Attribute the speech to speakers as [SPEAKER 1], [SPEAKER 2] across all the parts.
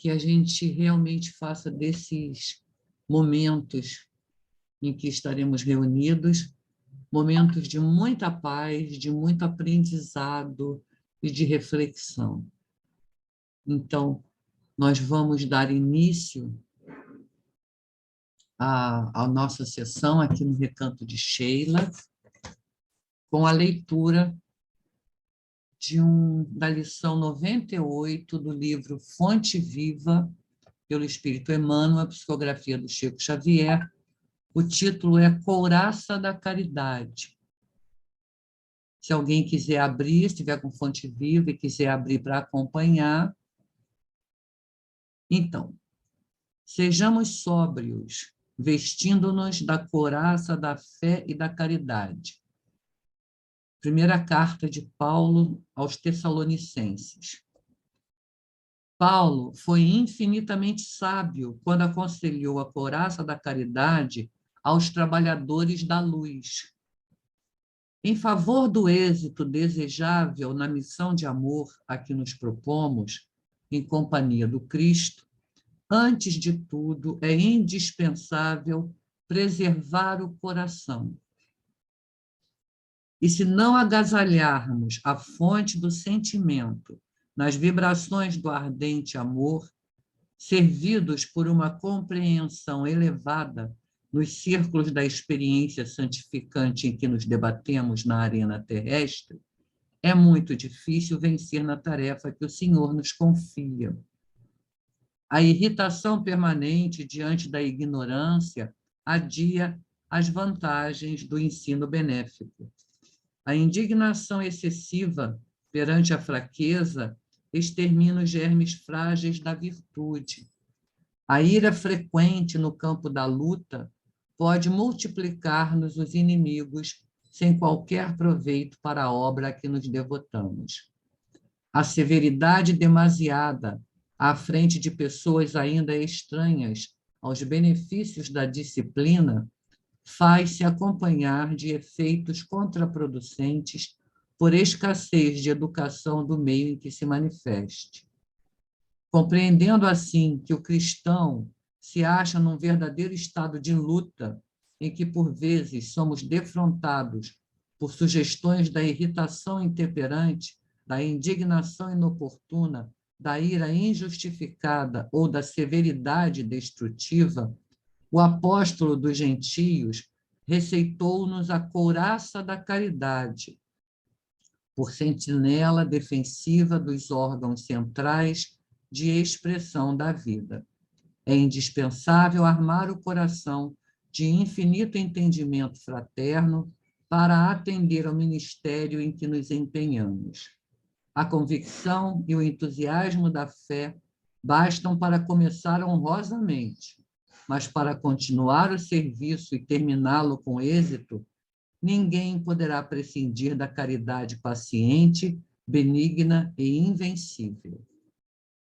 [SPEAKER 1] que a gente realmente faça desses momentos em que estaremos reunidos, momentos de muita paz, de muito aprendizado e de reflexão. Então, nós vamos dar início à nossa sessão aqui no Recanto de Sheila, com a leitura da lição 98 do livro Fonte Viva, pelo Espírito Emmanuel, a psicografia do Chico Xavier. O título é Couraça da Caridade. Se alguém quiser abrir, se estiver com Fonte Viva e quiser abrir para acompanhar. Então, sejamos sóbrios, vestindo-nos da couraça da fé e da caridade. Primeira carta de Paulo aos Tessalonicenses. Paulo foi infinitamente sábio quando aconselhou a couraça da caridade aos trabalhadores da luz. Em favor do êxito desejável na missão de amor a que nos propomos, em companhia do Cristo, antes de tudo, é indispensável preservar o coração. E se não agasalharmos a fonte do sentimento nas vibrações do ardente amor, servidos por uma compreensão elevada nos círculos da experiência santificante em que nos debatemos na arena terrestre, é muito difícil vencer na tarefa que o Senhor nos confia. A irritação permanente diante da ignorância adia as vantagens do ensino benéfico. A indignação excessiva perante a fraqueza extermina os germes frágeis da virtude. A ira frequente no campo da luta pode multiplicar-nos os inimigos sem qualquer proveito para a obra a que nos devotamos. A severidade demasiada à frente de pessoas ainda estranhas aos benefícios da disciplina faz-se acompanhar de efeitos contraproducentes por escassez de educação do meio em que se manifeste. Compreendendo assim que o cristão se acha num verdadeiro estado de luta, em que por vezes somos defrontados por sugestões da irritação intemperante, da indignação inoportuna, da ira injustificada ou da severidade destrutiva, o apóstolo dos gentios receitou-nos a couraça da caridade, por sentinela defensiva dos órgãos centrais de expressão da vida. É indispensável armar o coração de infinito entendimento fraterno para atender ao ministério em que nos empenhamos. A convicção e o entusiasmo da fé bastam para começar honrosamente, mas para continuar o serviço e terminá-lo com êxito, ninguém poderá prescindir da caridade paciente, benigna e invencível.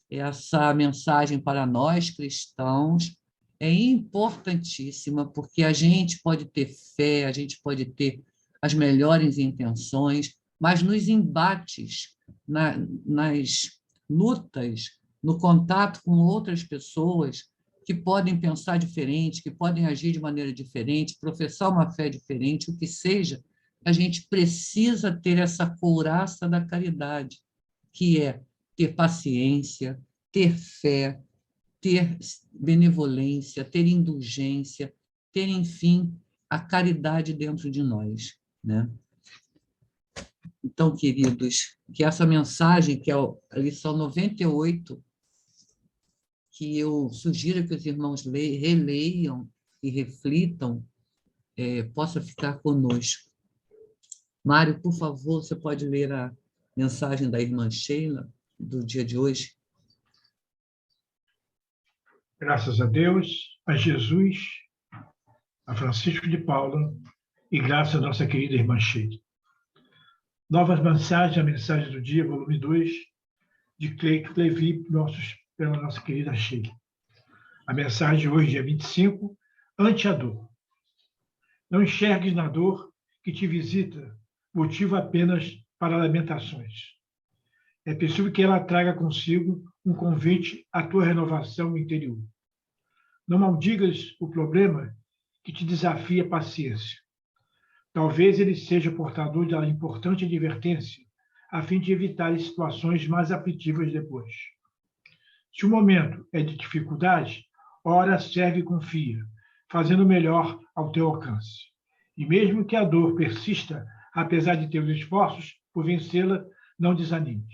[SPEAKER 1] Essa mensagem para nós cristãos é importantíssima, porque a gente pode ter fé, a gente pode ter as melhores intenções, mas nos embates, nas lutas, no contato com outras pessoas que podem pensar diferente, que podem agir de maneira diferente, professar uma fé diferente, o que seja, a gente precisa ter essa couraça da caridade, que é ter paciência, ter fé, ter benevolência, ter indulgência, ter, enfim, a caridade dentro de nós, né? Então, queridos, que essa mensagem, que é a lição 98, que eu sugiro que os irmãos releiam e reflitam, possa ficar conosco. Mário, por favor, você pode ler a mensagem da irmã Sheila, do dia de hoje?
[SPEAKER 2] Graças a Deus, a Jesus, a Francisco de Paula e graças à nossa querida irmã Sheila. Novas mensagens, a mensagem do dia, volume 2, de Cleito Levi, pela nossa querida Sheila. A mensagem de hoje, dia 25, ante a dor. Não enxergues na dor que te visita motivo apenas para lamentações. é possível que ela traga consigo um convite à tua renovação interior. Não maldigas o problema que te desafia a paciência. Talvez ele seja portador de uma importante advertência, a fim de evitar situações mais aflitivas depois. Se o momento é de dificuldade, ora, serve e confia, fazendo o melhor ao teu alcance. E mesmo que a dor persista, apesar de teus esforços por vencê-la, não desanimes.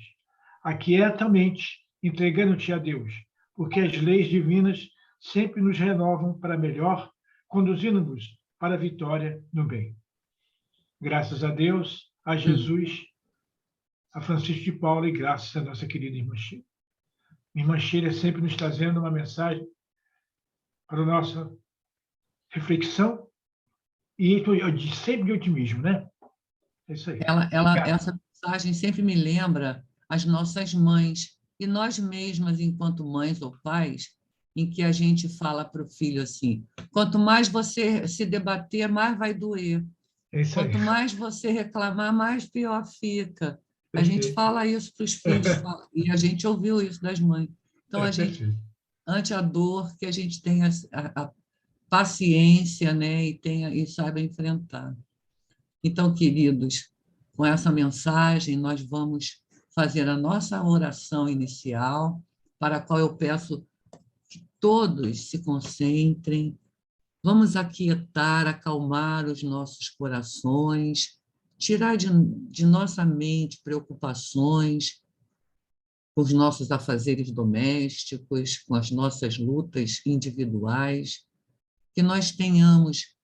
[SPEAKER 2] Aquieta a mente, entregando-te a Deus, porque as leis divinas sempre nos renovam para melhor, conduzindo-nos para a vitória no bem. Graças a Deus, a Jesus, a Francisco de Paula e graças à nossa querida irmã Sheila. Irmã Sheila sempre nos trazendo uma mensagem para a nossa reflexão e sempre de otimismo, né? É isso aí.
[SPEAKER 1] Essa mensagem sempre me lembra as nossas mães e nós mesmas, enquanto mães ou pais, em que a gente fala para o filho assim: quanto mais você se debater, mais vai doer.
[SPEAKER 2] É isso aí.
[SPEAKER 1] Quanto mais você reclamar, mais pior fica. A
[SPEAKER 2] Perfeito.
[SPEAKER 1] gente fala isso para os filhos e a gente ouviu isso das mães. Então, a gente, ante a dor, que a gente tenha a paciência, né, e saiba enfrentar. Então, queridos, com essa mensagem, nós vamos fazer a nossa oração inicial, para a qual eu peço que todos se concentrem. Vamos aquietar, acalmar os nossos corações, tirar de nossa mente preocupações com os nossos afazeres domésticos, com as nossas lutas individuais, que nós tenhamos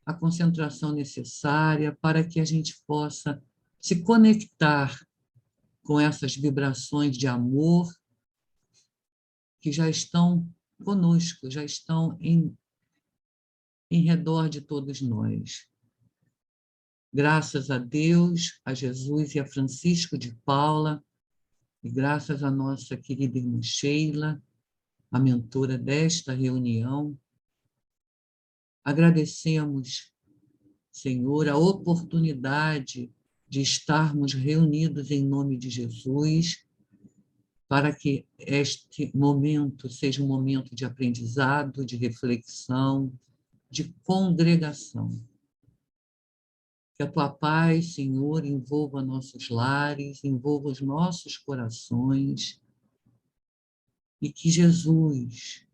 [SPEAKER 1] a concentração necessária para que a gente possa se conectar com essas vibrações de amor que já estão conosco, já estão em redor de todos nós. Graças a Deus, a Jesus e a Francisco de Paula, e graças à nossa querida irmã Sheila, a mentora desta reunião, agradecemos, Senhor, a oportunidade de estarmos reunidos em nome de Jesus, para que este momento seja um momento de aprendizado, de reflexão, de congregação. Que a tua paz, Senhor, envolva nossos lares, envolva os nossos corações, e que Jesus,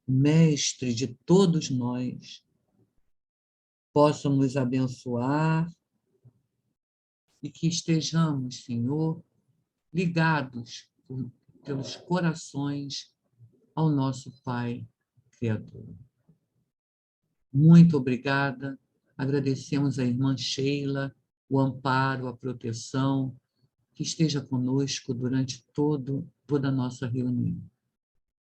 [SPEAKER 1] mestre de todos nós, possa nos abençoar e que estejamos, Senhor, ligados pelos corações ao nosso Pai Criador. Muito obrigada. Agradecemos à irmã Sheila o amparo, a proteção, que esteja conosco durante toda a nossa reunião.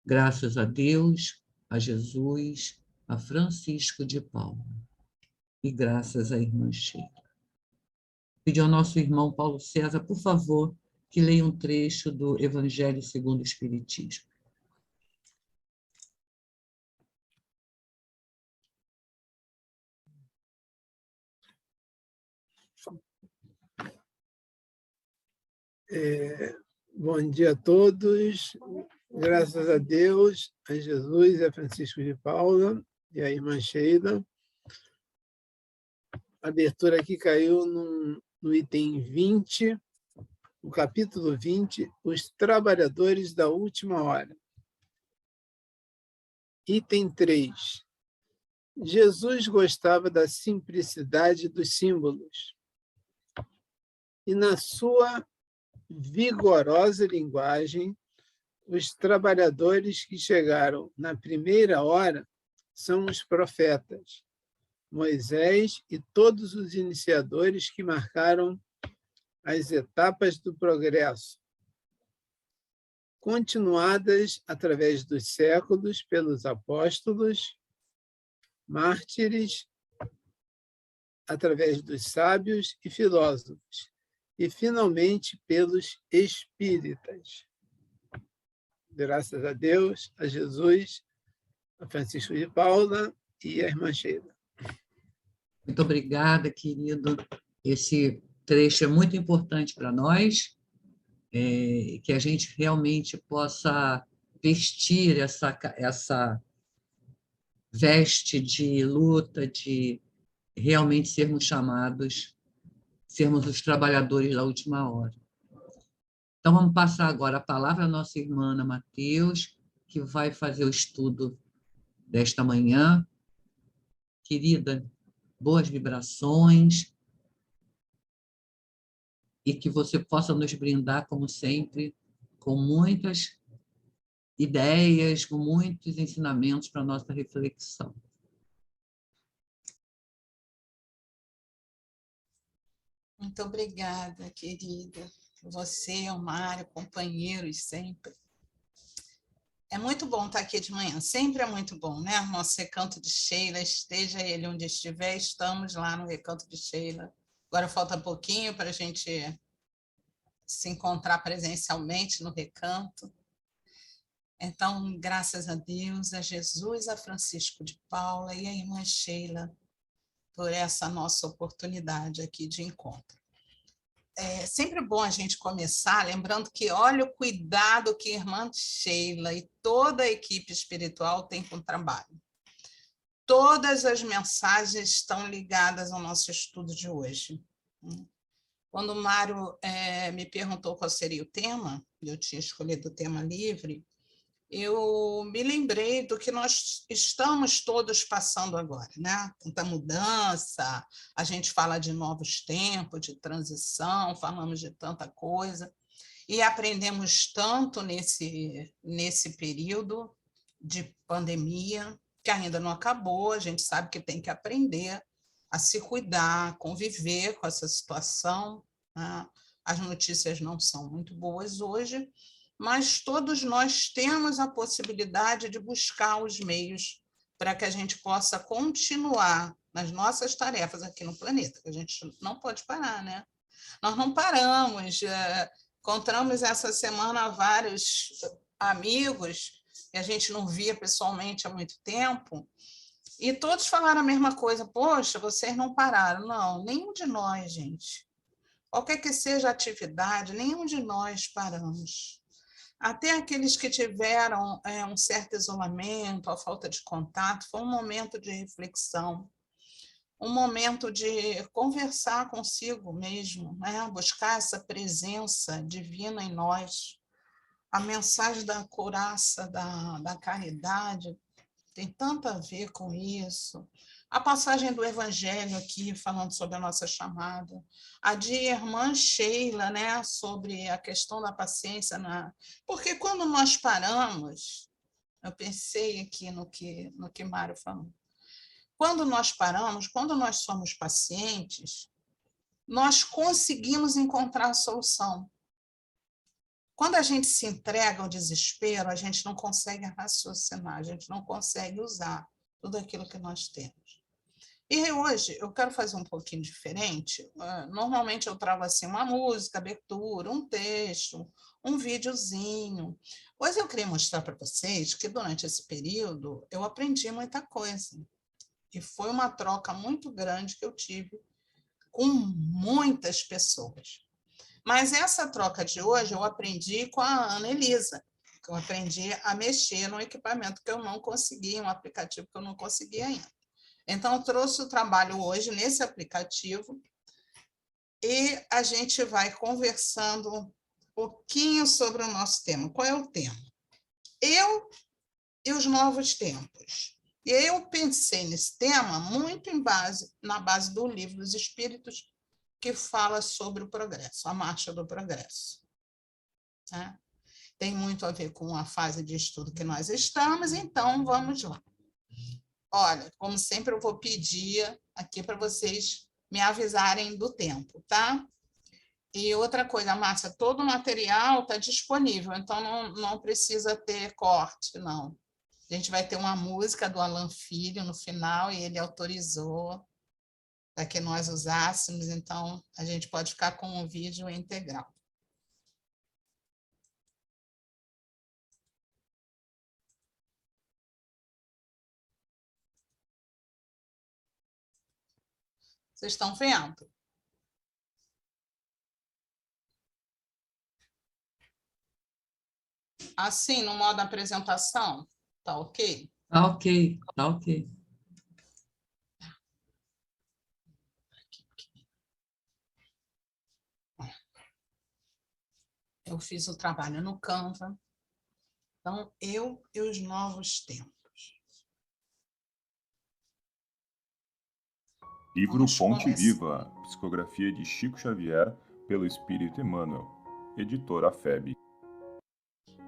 [SPEAKER 1] Graças a Deus, a Jesus, a Francisco de Paula. E graças à irmã Sheila. Pedir ao nosso irmão Paulo César, por favor, que leia um trecho do Evangelho segundo o Espiritismo.
[SPEAKER 3] Bom dia a todos. Graças a Deus, a Jesus, a Francisco de Paula e a irmã Sheila. A abertura aqui caiu no item 20, no capítulo 20, os trabalhadores da última hora. Item 3. Jesus gostava da simplicidade dos símbolos e, na sua vigorosa linguagem, os trabalhadores que chegaram na primeira hora são os profetas, Moisés e todos os iniciadores que marcaram as etapas do progresso, continuadas através dos séculos pelos apóstolos, mártires, através dos sábios e filósofos, e, finalmente, pelos espíritas. Graças a Deus, a Jesus, a Francisco de Paula e a irmã Sheila.
[SPEAKER 1] Muito obrigada, querido. Esse trecho é muito importante para nós, que a gente realmente possa vestir essa veste de luta, de realmente sermos chamados, sermos os trabalhadores da última hora. Então, vamos passar agora a palavra à nossa irmã Ana Mateus, que vai fazer o estudo desta manhã. Querida, boas vibrações e que você possa nos brindar, como sempre, com muitas ideias, com muitos ensinamentos para a nossa reflexão.
[SPEAKER 4] Muito obrigada, querida. Você, o Mário, companheiros sempre. É muito bom estar aqui de manhã, sempre é muito bom, né? Nosso Recanto de Sheila, esteja ele onde estiver, estamos lá no Recanto de Sheila. Agora falta pouquinho para a gente se encontrar presencialmente no Recanto. Então, graças a Deus, a Jesus, a Francisco de Paula e a irmã Sheila, por essa nossa oportunidade aqui de encontro. É sempre bom a gente começar lembrando que olha o cuidado que a irmã Sheila e toda a equipe espiritual tem com o trabalho. Todas as mensagens estão ligadas ao nosso estudo de hoje. Quando o Mário me perguntou qual seria o tema, eu tinha escolhido o tema livre, eu me lembrei do que nós estamos todos passando agora, né? Tanta mudança, a gente fala de novos tempos, de transição, falamos de tanta coisa, e aprendemos tanto nesse período de pandemia, que ainda não acabou, a gente sabe que tem que aprender a se cuidar, conviver com essa situação, né? As notícias não são muito boas hoje, mas todos nós temos a possibilidade de buscar os meios para que a gente possa continuar nas nossas tarefas aqui no planeta, que a gente não pode parar, né? Nós não paramos, encontramos essa semana vários amigos que a gente não via pessoalmente há muito tempo, e todos falaram a mesma coisa, poxa, vocês não pararam. Não, nenhum de nós, gente. Qualquer que seja a atividade, nenhum de nós paramos. Até aqueles que tiveram um certo isolamento, a falta de contato, foi um momento de reflexão, um momento de conversar consigo mesmo, né? Buscar essa presença divina em nós. A mensagem da couraça, da caridade, tem tanto a ver com isso. A passagem do Evangelho aqui, falando sobre a nossa chamada. A de irmã Sheila, né, sobre a questão da paciência. Porque quando nós paramos, eu pensei aqui no que Mário falou, quando nós paramos, quando nós somos pacientes, nós conseguimos encontrar a solução. Quando a gente se entrega ao desespero, a gente não consegue raciocinar, a gente não consegue usar tudo aquilo que nós temos. E hoje eu quero fazer um pouquinho diferente. Normalmente eu trago assim uma música, abertura, um texto, um videozinho. Hoje eu queria mostrar para vocês que durante esse período eu aprendi muita coisa. E foi uma troca muito grande que eu tive com muitas pessoas. Mas essa troca de hoje eu aprendi com a Ana Elisa, que eu aprendi a mexer no equipamento que eu não conseguia, um aplicativo que eu não conseguia ainda. Então, eu trouxe o trabalho hoje nesse aplicativo e a gente vai conversando um pouquinho sobre o nosso tema. Qual é o tema? Eu e os novos tempos. E eu pensei nesse tema muito na base do Livro dos Espíritos, que fala sobre o progresso, a marcha do progresso. Né? Tem muito a ver com a fase de estudo que nós estamos, então vamos lá. Olha, como sempre, eu vou pedir aqui para vocês me avisarem do tempo, tá? E outra coisa, Márcia, todo o material está disponível, então não precisa ter corte, não. A gente vai ter uma música do Alan Filho no final e ele autorizou para que nós usássemos, então a gente pode ficar com o vídeo integral. Vocês estão vendo? Assim, no modo apresentação, tá ok?
[SPEAKER 1] Tá ok, tá ok.
[SPEAKER 4] Eu fiz o trabalho no Canva. Então, eu e os novos tempos.
[SPEAKER 5] Livro
[SPEAKER 4] Vamos
[SPEAKER 5] Fonte
[SPEAKER 4] começar.
[SPEAKER 5] Viva, psicografia de Chico Xavier, pelo Espírito Emmanuel, editora FEB.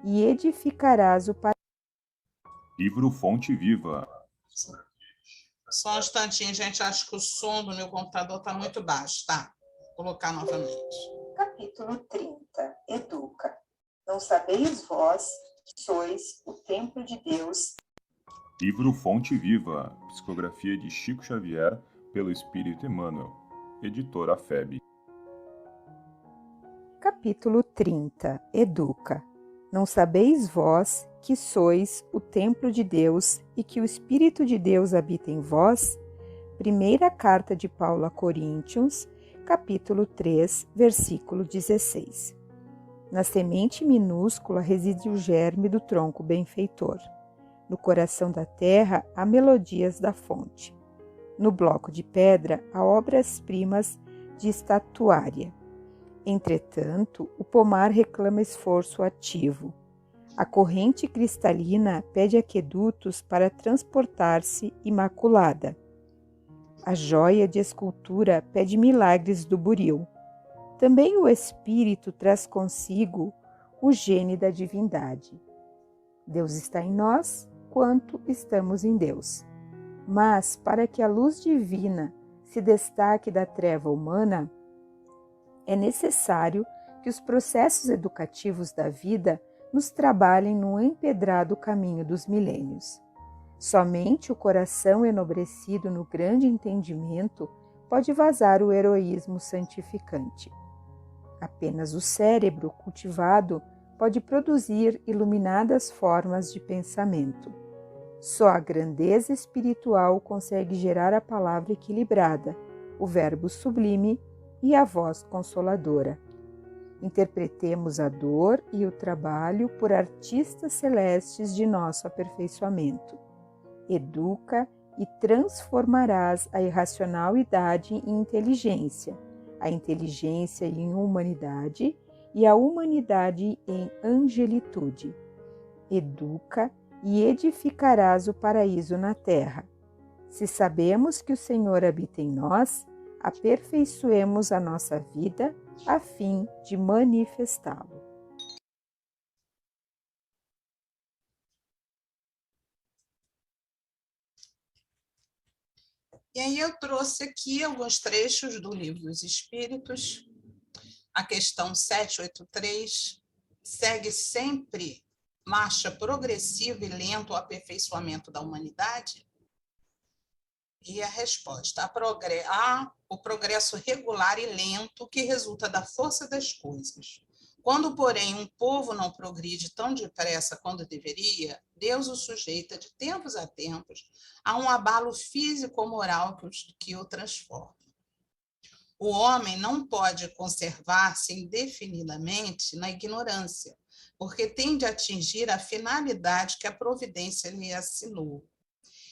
[SPEAKER 6] E edificarás o país.
[SPEAKER 5] Livro Fonte Viva.
[SPEAKER 4] Só um instantinho, gente. Acho que o som do meu computador está muito baixo, tá? Vou colocar novamente.
[SPEAKER 6] Capítulo 30. Educa. Não sabeis vós que sois o templo de Deus.
[SPEAKER 5] Livro Fonte Viva, psicografia de Chico Xavier, pelo Espírito Emmanuel, editora FEB.
[SPEAKER 6] Capítulo 30. Educa. Não sabeis vós que sois o templo de Deus e que o Espírito de Deus habita em vós? Primeira carta de Paulo a Coríntios, capítulo 3, versículo 16. Na semente minúscula reside o germe do tronco benfeitor. No coração da terra há melodias da fonte. No bloco de pedra há obras-primas de estatuária. Entretanto, o pomar reclama esforço ativo. A corrente cristalina pede aquedutos para transportar-se imaculada. A joia de escultura pede milagres do buril. Também o Espírito traz consigo o gene da divindade. Deus está em nós, quanto estamos em Deus. Mas, para que a luz divina se destaque da treva humana, é necessário que os processos educativos da vida nos trabalhem no empedrado caminho dos milênios. Somente o coração enobrecido no grande entendimento pode vazar o heroísmo santificante. Apenas o cérebro cultivado pode produzir iluminadas formas de pensamento. Só a grandeza espiritual consegue gerar a palavra equilibrada, o verbo sublime e a voz consoladora. Interpretemos a dor e o trabalho por artistas celestes de nosso aperfeiçoamento. Educa e transformarás a irracionalidade em inteligência, a inteligência em humanidade e a humanidade em angelitude. Educa e edificarás o paraíso na terra. Se sabemos que o Senhor habita em nós, aperfeiçoemos a nossa vida a fim de manifestá-lo.
[SPEAKER 4] E aí eu trouxe aqui alguns trechos do Livro dos Espíritos. A questão 783 segue sempre marcha progressiva e lenta o aperfeiçoamento da humanidade? E a resposta, há o progresso regular e lento que resulta da força das coisas. Quando, porém, um povo não progride tão depressa quanto deveria, Deus o sujeita de tempos a tempos a um abalo físico-moral que o transforma. O homem não pode conservar-se indefinidamente na ignorância, porque tende a atingir a finalidade que a providência lhe assinou.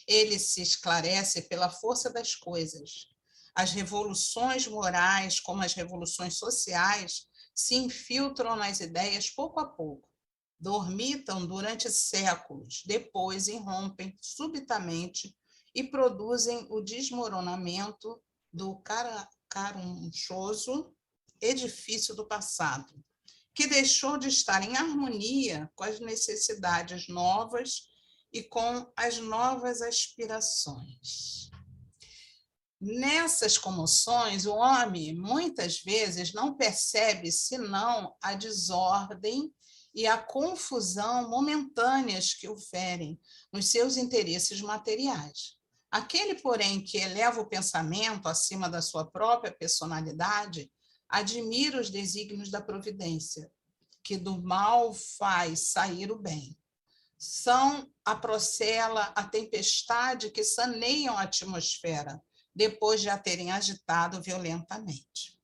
[SPEAKER 4] Ele se esclarece pela força das coisas. As revoluções morais, como as revoluções sociais, se infiltram nas ideias pouco a pouco, dormitam durante séculos, depois irrompem subitamente e produzem o desmoronamento do carunchoso edifício do passado, que deixou de estar em harmonia com as necessidades novas e com as novas aspirações. Nessas comoções, o homem muitas vezes não percebe senão a desordem e a confusão momentâneas que o ferem nos seus interesses materiais. Aquele, porém, que eleva o pensamento acima da sua própria personalidade, admira os desígnios da providência, que do mal faz sair o bem. São a procela, a tempestade que saneiam a atmosfera, depois de a terem agitado violentamente.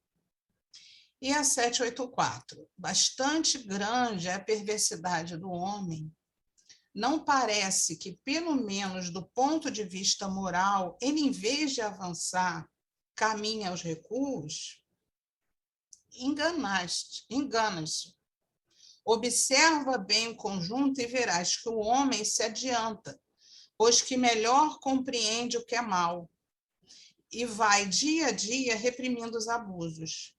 [SPEAKER 4] E a 784, bastante grande é a perversidade do homem. Não parece que, pelo menos do ponto de vista moral, ele, em vez de avançar, caminha aos recuos? Enganas-te. Observa bem o conjunto e verás que o homem se adianta, pois que melhor compreende o que é mal, e vai dia a dia reprimindo os abusos.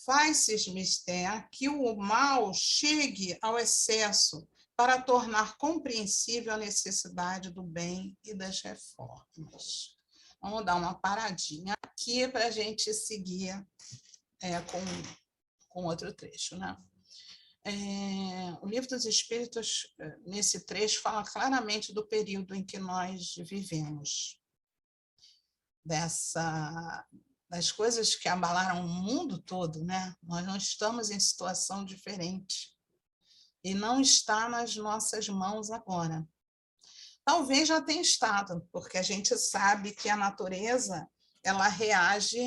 [SPEAKER 4] Faz-se mister que o mal chegue ao excesso para tornar compreensível a necessidade do bem e das reformas. Vamos dar uma paradinha aqui para a gente seguir com outro trecho, né? O Livro dos Espíritos, nesse trecho, fala claramente do período em que nós vivemos, das coisas que abalaram o mundo todo, né? Nós não estamos em situação diferente e não está nas nossas mãos agora. Talvez já tenha estado, porque a gente sabe que a natureza ela reage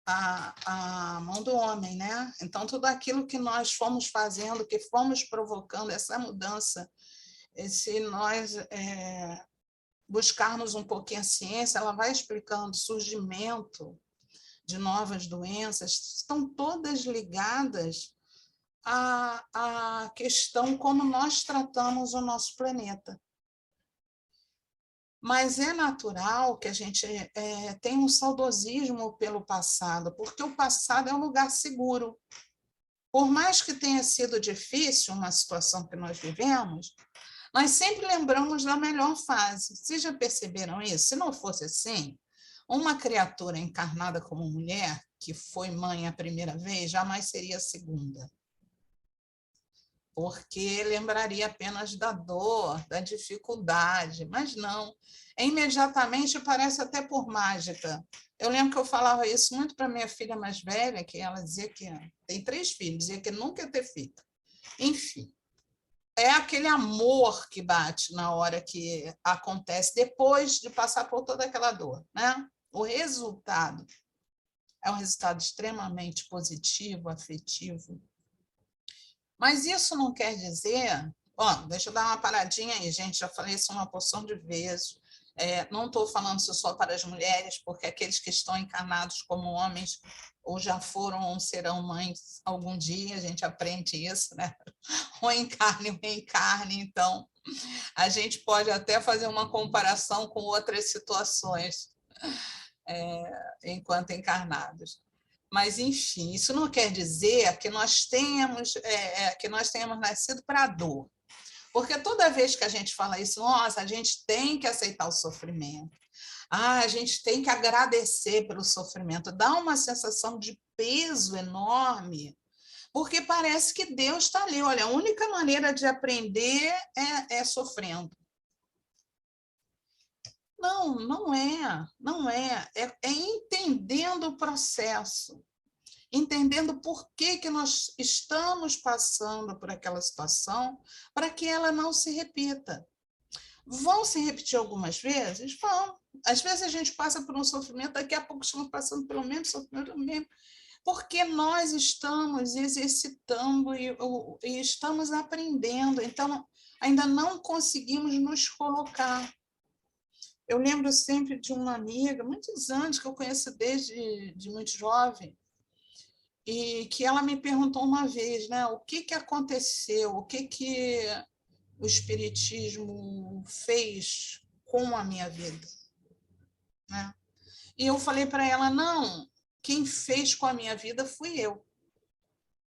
[SPEAKER 4] à mão do homem, né? Então, tudo aquilo que nós fomos fazendo, que fomos provocando, essa mudança, se nós buscarmos um pouquinho a ciência, ela vai explicando o surgimento de novas doenças, estão todas ligadas à questão como nós tratamos o nosso planeta. Mas é natural que a gente tenha um saudosismo pelo passado, porque o passado é um lugar seguro. Por mais que tenha sido difícil uma situação que nós vivemos, nós sempre lembramos da melhor fase. Vocês já perceberam isso? Se não fosse assim, uma criatura encarnada como mulher, que foi mãe a primeira vez, jamais seria a segunda. Porque lembraria apenas da dor, da dificuldade, mas não. Imediatamente, parece até por mágica. Eu lembro que eu falava isso muito para minha filha mais velha, que ela dizia que tem 3 filhos, dizia que nunca ia ter filho. Enfim, é aquele amor que bate na hora que acontece, depois de passar por toda aquela dor, né? O resultado é um resultado extremamente positivo, afetivo. Mas isso não quer dizer... deixa eu dar uma paradinha aí, gente, já falei isso uma porção de vezes. Não estou falando isso só para as mulheres, porque aqueles que estão encarnados como homens ou já foram ou serão mães algum dia, a gente aprende isso, né? Ou encarne, reencarne. Então, a gente pode até fazer uma comparação com outras situações enquanto encarnados. Mas, enfim, isso não quer dizer que nós tenhamos nascido para a dor. Porque toda vez que a gente fala isso, nossa, a gente tem que aceitar o sofrimento. A gente tem que agradecer pelo sofrimento. Dá uma sensação de peso enorme, porque parece que Deus está ali. Olha, a única maneira de aprender é sofrendo. Não é. É entendendo o processo, entendendo por que nós estamos passando por aquela situação, para que ela não se repita. Vão se repetir algumas vezes? Vão. Às vezes a gente passa por um sofrimento, daqui a pouco estamos passando pelo mesmo sofrimento, porque nós estamos exercitando e estamos aprendendo, então ainda não conseguimos nos colocar. Eu lembro sempre de uma amiga, muitos anos, que eu conheço desde muito jovem, e que ela me perguntou uma vez, né, o que aconteceu, o que o Espiritismo fez com a minha vida, né? E eu falei para ela, não, quem fez com a minha vida fui eu.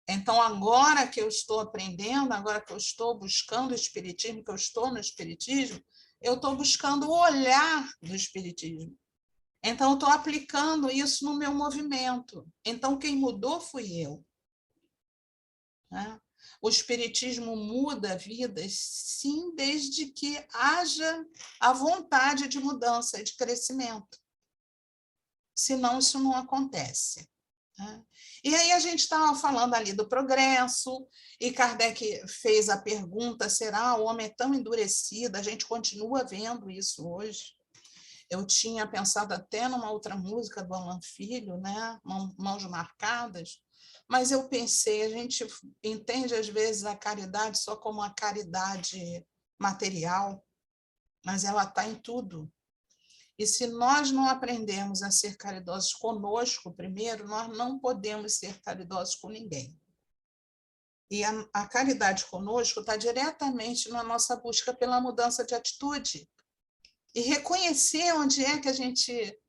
[SPEAKER 4] Então, agora que eu estou aprendendo, agora que eu estou buscando o Espiritismo, que eu estou no Espiritismo, eu estou buscando o olhar do Espiritismo. Então, eu estou aplicando isso no meu movimento. Então, quem mudou fui eu. Né? O Espiritismo muda vidas, sim, desde que haja a vontade de mudança e de crescimento. Senão, isso não acontece. Né? E aí a gente estava falando ali do progresso, e Kardec fez a pergunta, será o homem é tão endurecido? A gente continua vendo isso hoje. Eu tinha pensado até numa outra música do Alan Filho, né? Mãos Marcadas, Mas eu pensei, a gente entende às vezes a caridade só como a caridade material, mas ela está em tudo. E se nós não aprendermos a ser caridosos conosco primeiro, nós não podemos ser caridosos com ninguém. E a caridade conosco está diretamente na nossa busca pela mudança de atitude. E reconhecer onde é que a gente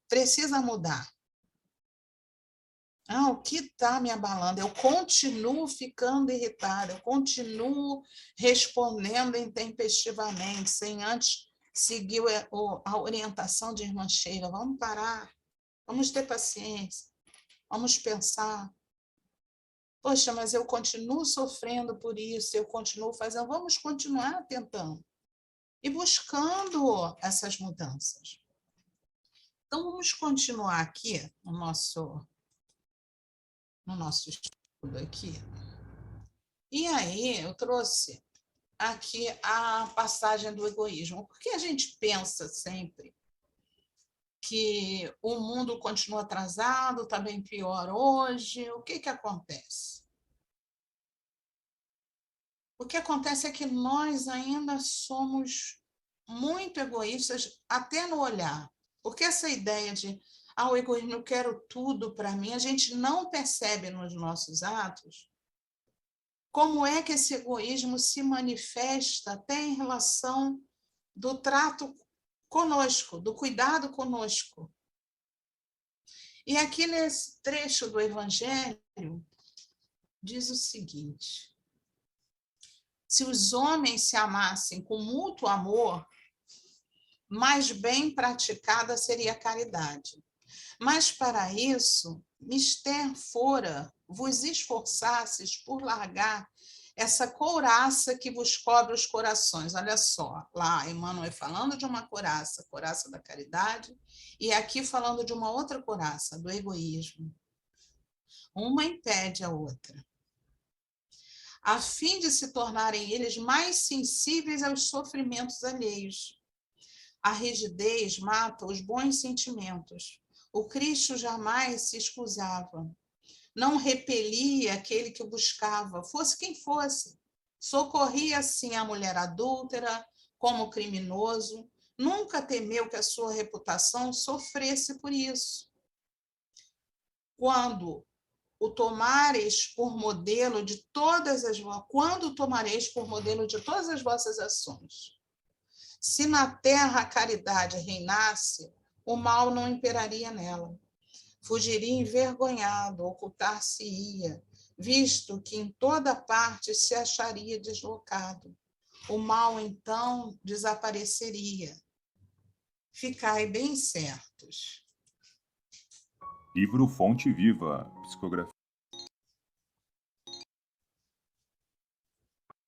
[SPEAKER 4] precisa mudar. O que está me abalando? Eu continuo ficando irritada, eu continuo respondendo intempestivamente, sem antes seguir a orientação de irmã Sheila. Vamos parar, vamos ter paciência, vamos pensar. Poxa, mas eu continuo sofrendo por isso, eu continuo fazendo. Vamos continuar tentando e buscando essas mudanças. Então, vamos continuar aqui no nosso estudo aqui. E aí, eu trouxe aqui a passagem do egoísmo. Por que a gente pensa sempre que o mundo continua atrasado, está bem pior hoje? O que acontece? O que acontece é que nós ainda somos muito egoístas, até no olhar. Porque essa ideia de o egoísmo, eu quero tudo para mim, a gente não percebe nos nossos atos como é que esse egoísmo se manifesta até em relação do trato conosco, do cuidado conosco. E aqui nesse trecho do Evangelho, diz o seguinte: se os homens se amassem com mútuo amor, mais bem praticada seria a caridade. Mas para isso, mister fora vos esforçasses por largar essa couraça que vos cobre os corações. Olha só, lá Emmanuel falando de uma couraça, couraça da caridade, e aqui falando de uma outra couraça, do egoísmo. Uma impede a outra, a fim de se tornarem eles mais sensíveis aos sofrimentos alheios. A rigidez mata os bons sentimentos. O Cristo jamais se excusava. Não repelia aquele que o buscava, fosse quem fosse. Socorria, assim, a mulher adúltera, como criminoso. Nunca temeu que a sua reputação sofresse por isso. Quando tomareis por modelo de todas as vossas ações. Se na terra a caridade reinasse, o mal não imperaria nela. Fugiria envergonhado, ocultar-se-ia, visto que em toda parte se acharia deslocado. O mal, então, desapareceria. Ficai bem certos.
[SPEAKER 5] Livro Fonte Viva, psicografia.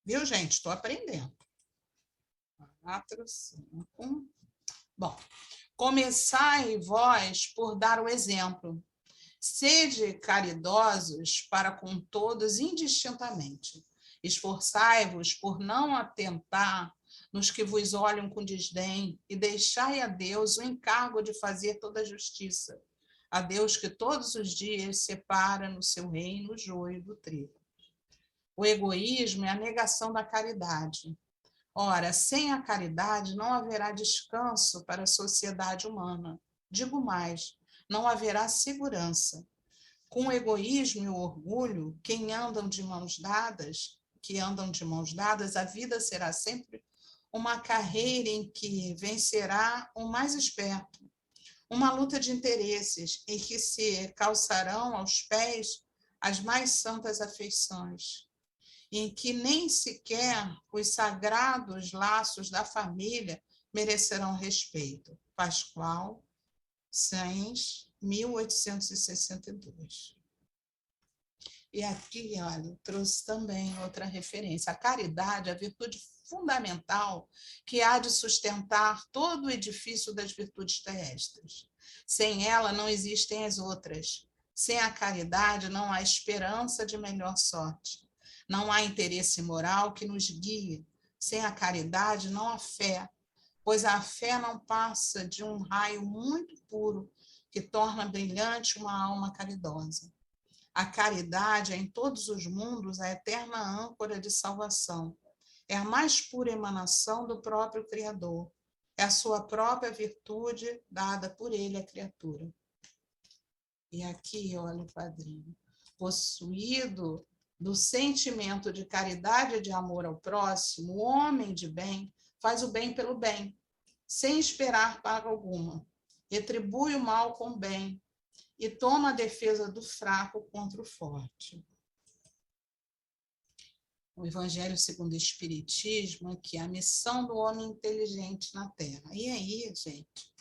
[SPEAKER 4] Viu, gente? Estou aprendendo. 4, 5. Bom, começai vós por dar o exemplo. Sede caridosos para com todos indistintamente. Esforçai-vos por não atentar nos que vos olham com desdém e deixai a Deus o encargo de fazer toda a justiça. A Deus que todos os dias separa no seu reino o joio do trigo. O egoísmo é a negação da caridade. Ora, sem a caridade não haverá descanso para a sociedade humana. Digo mais, não haverá segurança. Com o egoísmo e o orgulho, que andam de mãos dadas, a vida será sempre uma carreira em que vencerá o mais esperto, uma luta de interesses em que se calçarão aos pés as mais santas afeições, em que nem sequer os sagrados laços da família merecerão respeito. Pascoal, Sáenz, 1862. E aqui, olha, trouxe também outra referência. A caridade é a virtude fundamental que há de sustentar todo o edifício das virtudes terrestres. Sem ela não existem as outras. Sem a caridade não há esperança de melhor sorte. Não há interesse moral que nos guie. Sem a caridade não há fé, pois a fé não passa de um raio muito puro que torna brilhante uma alma caridosa. A caridade é, em todos os mundos, a eterna âncora de salvação. É a mais pura emanação do próprio Criador. É a sua própria virtude dada por ele à criatura. E aqui, olha o quadrinho. Possuído do sentimento de caridade e de amor ao próximo, o homem de bem faz o bem pelo bem, sem esperar paga alguma. Retribui o mal com o bem e toma a defesa do fraco contra o forte. O Evangelho segundo o Espiritismo é que a missão do homem inteligente na Terra. E aí, gente,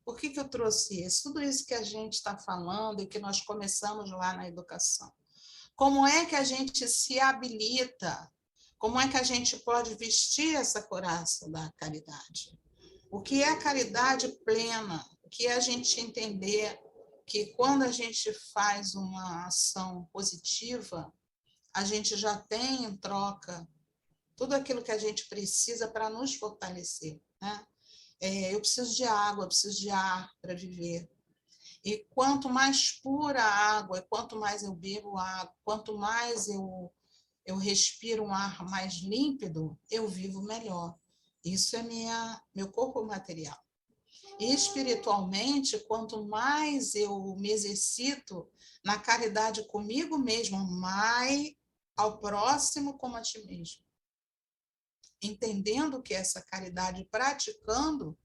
[SPEAKER 4] por que eu trouxe isso? Tudo isso que a gente está falando e que nós começamos lá na educação. Como é que a gente se habilita? Como é que a gente pode vestir essa couraça da caridade? O que é a caridade plena? O que é a gente entender que quando a gente faz uma ação positiva, a gente já tem em troca tudo aquilo que a gente precisa para nos fortalecer, né? Eu preciso de água, eu preciso de ar para viver. E quanto mais pura a água, quanto mais eu bebo água, quanto mais eu respiro um ar mais límpido, eu vivo melhor. Isso é meu corpo material. E espiritualmente, quanto mais eu me exercito na caridade comigo mesmo, mais ao próximo como a ti mesmo. Entendendo que essa caridade, praticando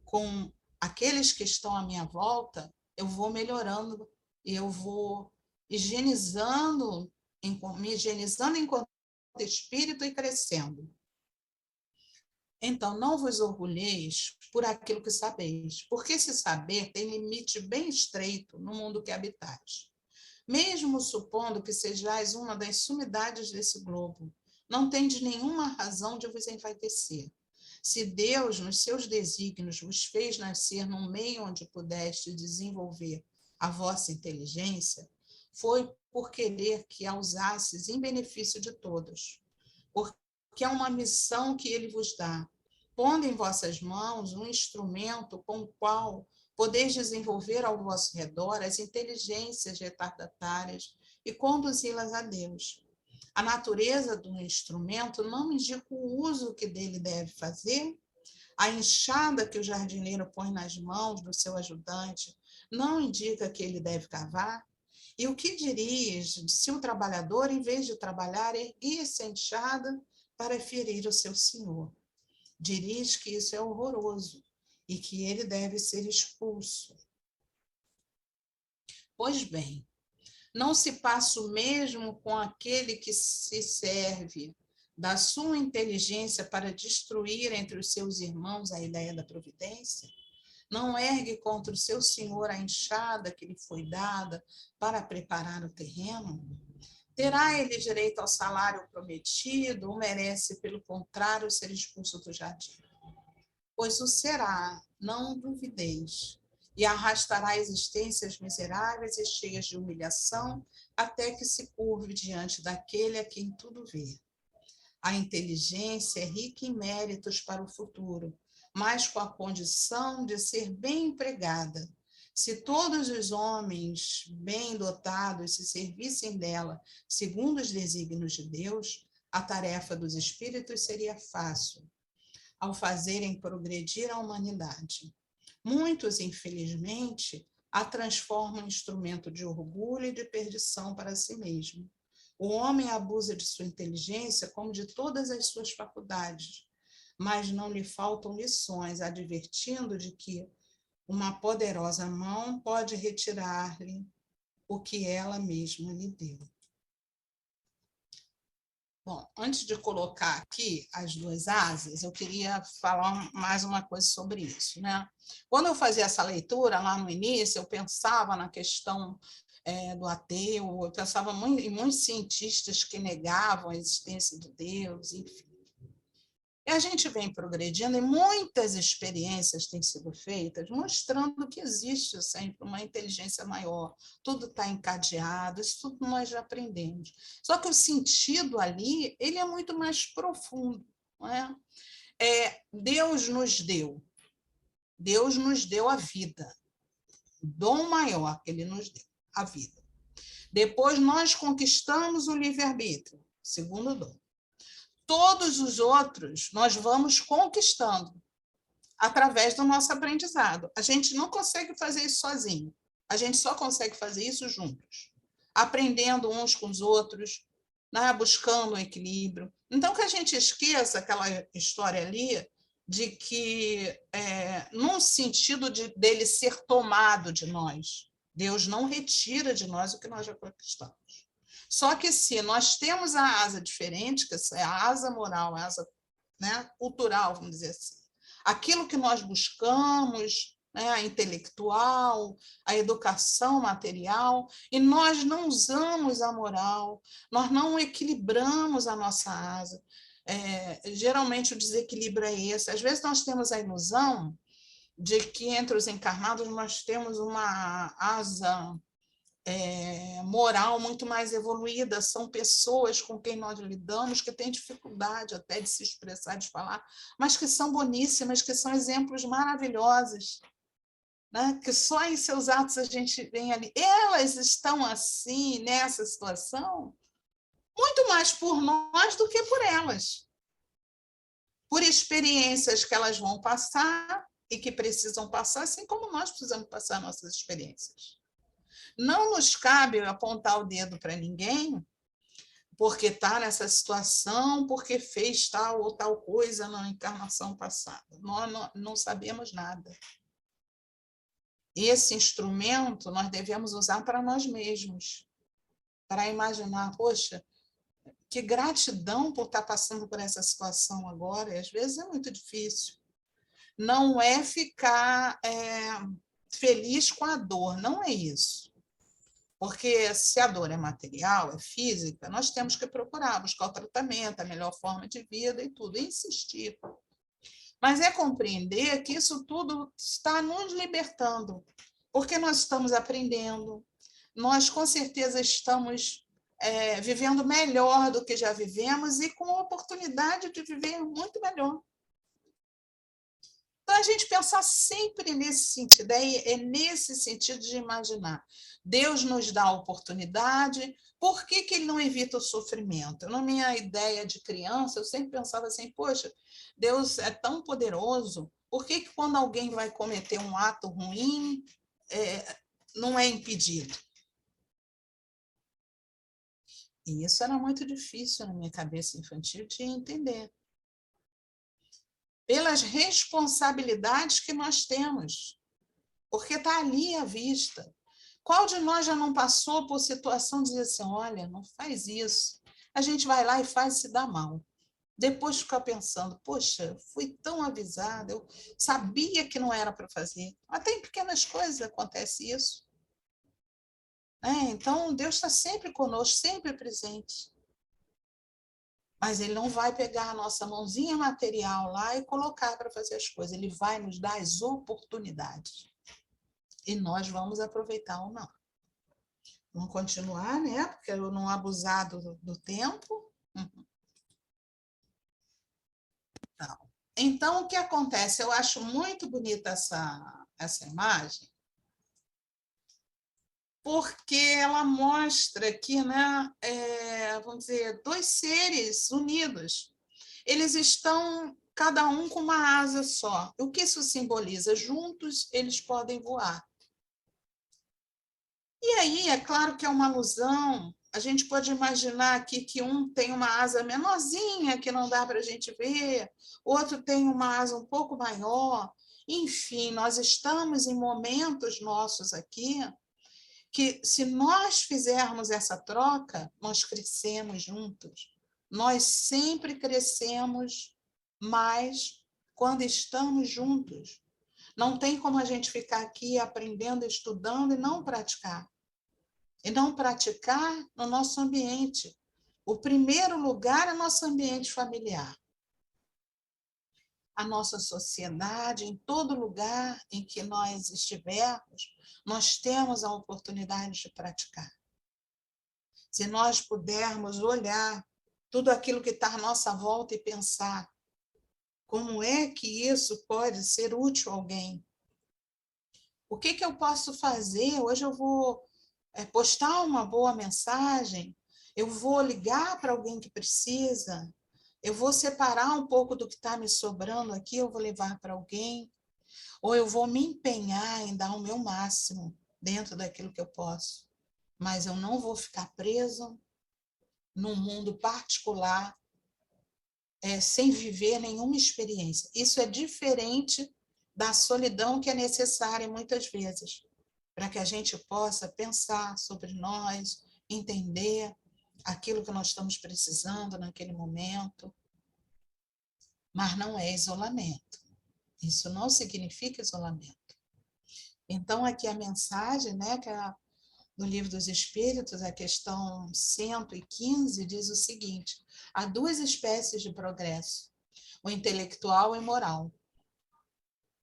[SPEAKER 4] com aqueles que estão à minha volta, eu vou melhorando, eu vou higienizando, me higienizando enquanto espírito e crescendo. Então, não vos orgulheis por aquilo que sabeis, porque esse saber tem limite bem estreito no mundo que habitais. Mesmo supondo que sejais uma das sumidades desse globo, não tendes nenhuma razão de vos envaidecer. Se Deus, nos seus desígnios, vos fez nascer num meio onde pudeste desenvolver a vossa inteligência, foi por querer que a usasses em benefício de todos. Porque é uma missão que ele vos dá, pondo em vossas mãos um instrumento com o qual podeis desenvolver ao vosso redor as inteligências retardatárias e conduzi-las a Deus. A natureza do instrumento não indica o uso que dele deve fazer. A enxada que o jardineiro põe nas mãos do seu ajudante não indica que ele deve cavar. E o que dirias se o trabalhador, em vez de trabalhar, erguesse a enxada para ferir o seu senhor? Dirias que isso é horroroso e que ele deve ser expulso. Pois bem, não se passa o mesmo com aquele que se serve da sua inteligência para destruir entre os seus irmãos a ideia da providência? Não ergue contra o seu senhor a enxada que lhe foi dada para preparar o terreno? Terá ele direito ao salário prometido ou merece, pelo contrário, ser expulso do jardim? Pois o será, não duvideis, e arrastará existências miseráveis e cheias de humilhação até que se curve diante daquele a quem tudo vê. A inteligência é rica em méritos para o futuro, mas com a condição de ser bem empregada. Se todos os homens bem dotados se servissem dela segundo os desígnios de Deus, a tarefa dos espíritos seria fácil, ao fazerem progredir a humanidade. Muitos, infelizmente, a transformam em instrumento de orgulho e de perdição para si mesmo. O homem abusa de sua inteligência como de todas as suas faculdades, mas não lhe faltam lições, advertindo de que uma poderosa mão pode retirar-lhe o que ela mesma lhe deu. Bom, antes de colocar aqui as duas asas, eu queria falar mais uma coisa sobre isso, né? Quando eu fazia essa leitura lá no início, eu pensava na questão do ateu, eu pensava em muitos cientistas que negavam a existência de Deus, enfim. E a gente vem progredindo e muitas experiências têm sido feitas mostrando que existe sempre uma inteligência maior, tudo está encadeado, isso tudo nós já aprendemos. Só que o sentido ali, ele é muito mais profundo, não é? Deus nos deu a vida. o dom maior que ele nos deu, a vida. Depois nós conquistamos o livre-arbítrio, segundo dom. Todos os outros nós vamos conquistando através do nosso aprendizado. A gente não consegue fazer isso sozinho. A gente só consegue fazer isso juntos, aprendendo uns com os outros, né? Buscando o equilíbrio. Então, que a gente esqueça aquela história ali de que, num sentido dele ser tomado de nós, Deus não retira de nós o que nós já conquistamos. Só que se nós temos a asa diferente, que é a asa moral, a asa, né, cultural, vamos dizer assim, aquilo que nós buscamos, né, a intelectual, a educação material, e nós não usamos a moral, nós não equilibramos a nossa asa. Geralmente o desequilíbrio é esse. Às vezes nós temos a ilusão de que entre os encarnados nós temos uma asa moral muito mais evoluída, são pessoas com quem nós lidamos que têm dificuldade até de se expressar, de falar, mas que são boníssimas, que são exemplos maravilhosos, né? Que só em seus atos a gente vem ali. Elas estão assim, nessa situação, muito mais por nós do que por elas. Por experiências que elas vão passar e que precisam passar, assim como nós precisamos passar nossas experiências. Não nos cabe apontar o dedo para ninguém porque está nessa situação, porque fez tal ou tal coisa na encarnação passada. Nós não sabemos nada. Esse instrumento nós devemos usar para nós mesmos, para imaginar, poxa, que gratidão por estar passando por essa situação agora, e às vezes é muito difícil. Não é ficar feliz com a dor, não é isso. Porque se a dor é material, é física, nós temos que procurar, buscar o tratamento, a melhor forma de vida e tudo, e insistir. Mas é compreender que isso tudo está nos libertando, porque nós estamos aprendendo, nós com certeza estamos vivendo melhor do que já vivemos e com a oportunidade de viver muito melhor. Então, a gente pensar sempre nesse sentido, é nesse sentido de imaginar. Deus nos dá a oportunidade, por que ele não evita o sofrimento? Na minha ideia de criança, eu sempre pensava assim, poxa, Deus é tão poderoso, por que quando alguém vai cometer um ato ruim, não é impedido? E isso era muito difícil na minha cabeça infantil de entender. Pelas responsabilidades que nós temos, porque está ali à vista. Qual de nós já não passou por situação de dizer assim, olha, não faz isso. A gente vai lá e faz e se dá mal. Depois fica pensando, poxa, fui tão avisada, eu sabia que não era para fazer. Até em pequenas coisas acontece isso. Então, Deus está sempre conosco, sempre presente. Mas ele não vai pegar a nossa mãozinha material lá e colocar para fazer as coisas. Ele vai nos dar as oportunidades. E nós vamos aproveitar ou não. Vamos continuar, né? Porque eu não abusar do tempo. Então, o que acontece? Eu acho muito bonita essa imagem, porque ela mostra aqui, né, vamos dizer, dois seres unidos. Eles estão, cada um com uma asa só. O que isso simboliza? Juntos eles podem voar. E aí, é claro que é uma alusão. A gente pode imaginar aqui que um tem uma asa menorzinha, que não dá para a gente ver, outro tem uma asa um pouco maior. Enfim, nós estamos em momentos nossos aqui que, se nós fizermos essa troca, nós crescemos juntos. Nós sempre crescemos mais quando estamos juntos. Não tem como a gente ficar aqui aprendendo, estudando e não praticar. E não praticar no nosso ambiente. O primeiro lugar é nosso ambiente familiar. A nossa sociedade, em todo lugar em que nós estivermos, nós temos a oportunidade de praticar. Se nós pudermos olhar tudo aquilo que está à nossa volta e pensar como é que isso pode ser útil a alguém? O que que eu posso fazer? Hoje eu vou postar uma boa mensagem, eu vou ligar para alguém que precisa, eu vou separar um pouco do que está me sobrando aqui, eu vou levar para alguém, ou eu vou me empenhar em dar o meu máximo dentro daquilo que eu posso. Mas eu não vou ficar preso num mundo particular, sem viver nenhuma experiência. Isso é diferente da solidão que é necessária muitas vezes, para que a gente possa pensar sobre nós, entender aquilo que nós estamos precisando naquele momento. Mas não é isolamento. Isso não significa isolamento. Então, aqui a mensagem, né, que é do Livro dos Espíritos, a questão 115, diz o seguinte: há duas espécies de progresso, o intelectual e o moral.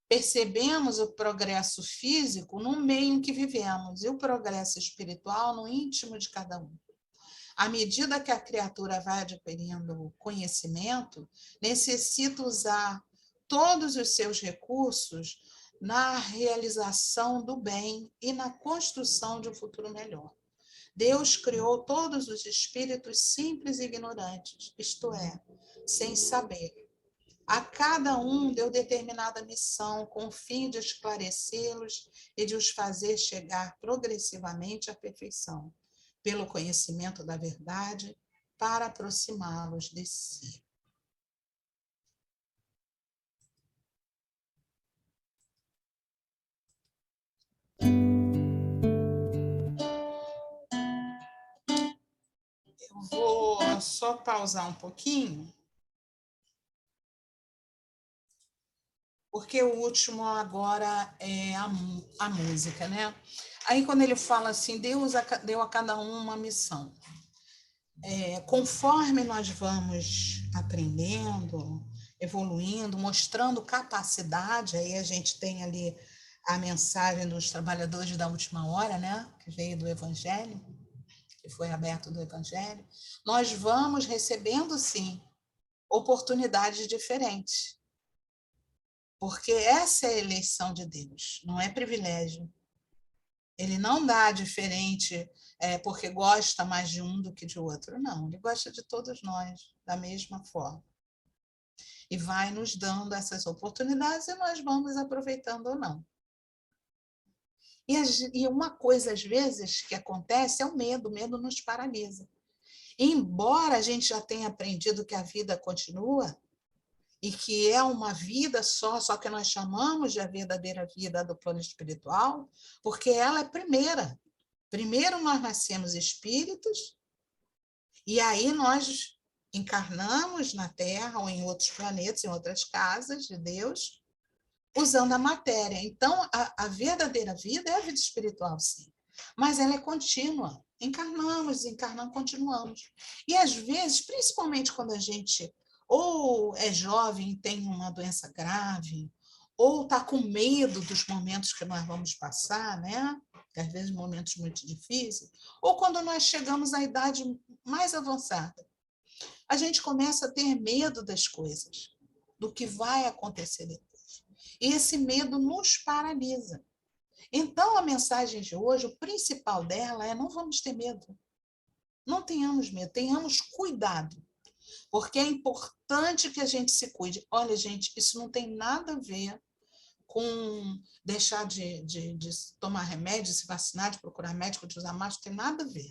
[SPEAKER 4] Percebemos o progresso físico no meio em que vivemos e o progresso espiritual no íntimo de cada um. À medida que a criatura vai adquirindo conhecimento, necessita usar todos os seus recursos na realização do bem e na construção de um futuro melhor. Deus criou todos os espíritos simples e ignorantes, isto é, sem saber. A cada um deu determinada missão com o fim de esclarecê-los e de os fazer chegar progressivamente à perfeição, pelo conhecimento da verdade, para aproximá-los de si. Eu vou só pausar um pouquinho, porque o último agora é a música, né? Aí quando ele fala assim, Deus deu a cada um uma missão. Conforme nós vamos aprendendo, evoluindo, mostrando capacidade, aí a gente tem ali a mensagem dos trabalhadores da última hora, né? Que veio do Evangelho, que foi aberto do Evangelho, nós vamos recebendo, sim, oportunidades diferentes. Porque essa é a eleição de Deus, não é privilégio. Ele não dá diferente porque gosta mais de um do que de outro, não. Ele gosta de todos nós, da mesma forma. E vai nos dando essas oportunidades e nós vamos aproveitando ou não. E uma coisa, às vezes, que acontece é o medo nos paralisa. Embora a gente já tenha aprendido que a vida continua, e que é uma vida só que nós chamamos de a verdadeira vida do plano espiritual, porque ela é primeira. Primeiro nós nascemos espíritos, e aí nós encarnamos na Terra ou em outros planetas, em outras casas de Deus, usando a matéria. Então, a verdadeira vida é a vida espiritual, sim. Mas ela é contínua. Encarnamos, desencarnamos, continuamos. E, às vezes, principalmente quando a gente ou é jovem e tem uma doença grave, ou está com medo dos momentos que nós vamos passar, né? Que às vezes momentos muito difíceis, ou quando nós chegamos à idade mais avançada, a gente começa a ter medo das coisas, do que vai acontecer depois. E esse medo nos paralisa. Então, a mensagem de hoje, o principal dela é: não vamos ter medo. Não tenhamos medo, tenhamos cuidado. Porque é importante que a gente se cuide. Olha, gente, isso não tem nada a ver com deixar de tomar remédio, de se vacinar, de procurar médico, de usar máscara, tem nada a ver.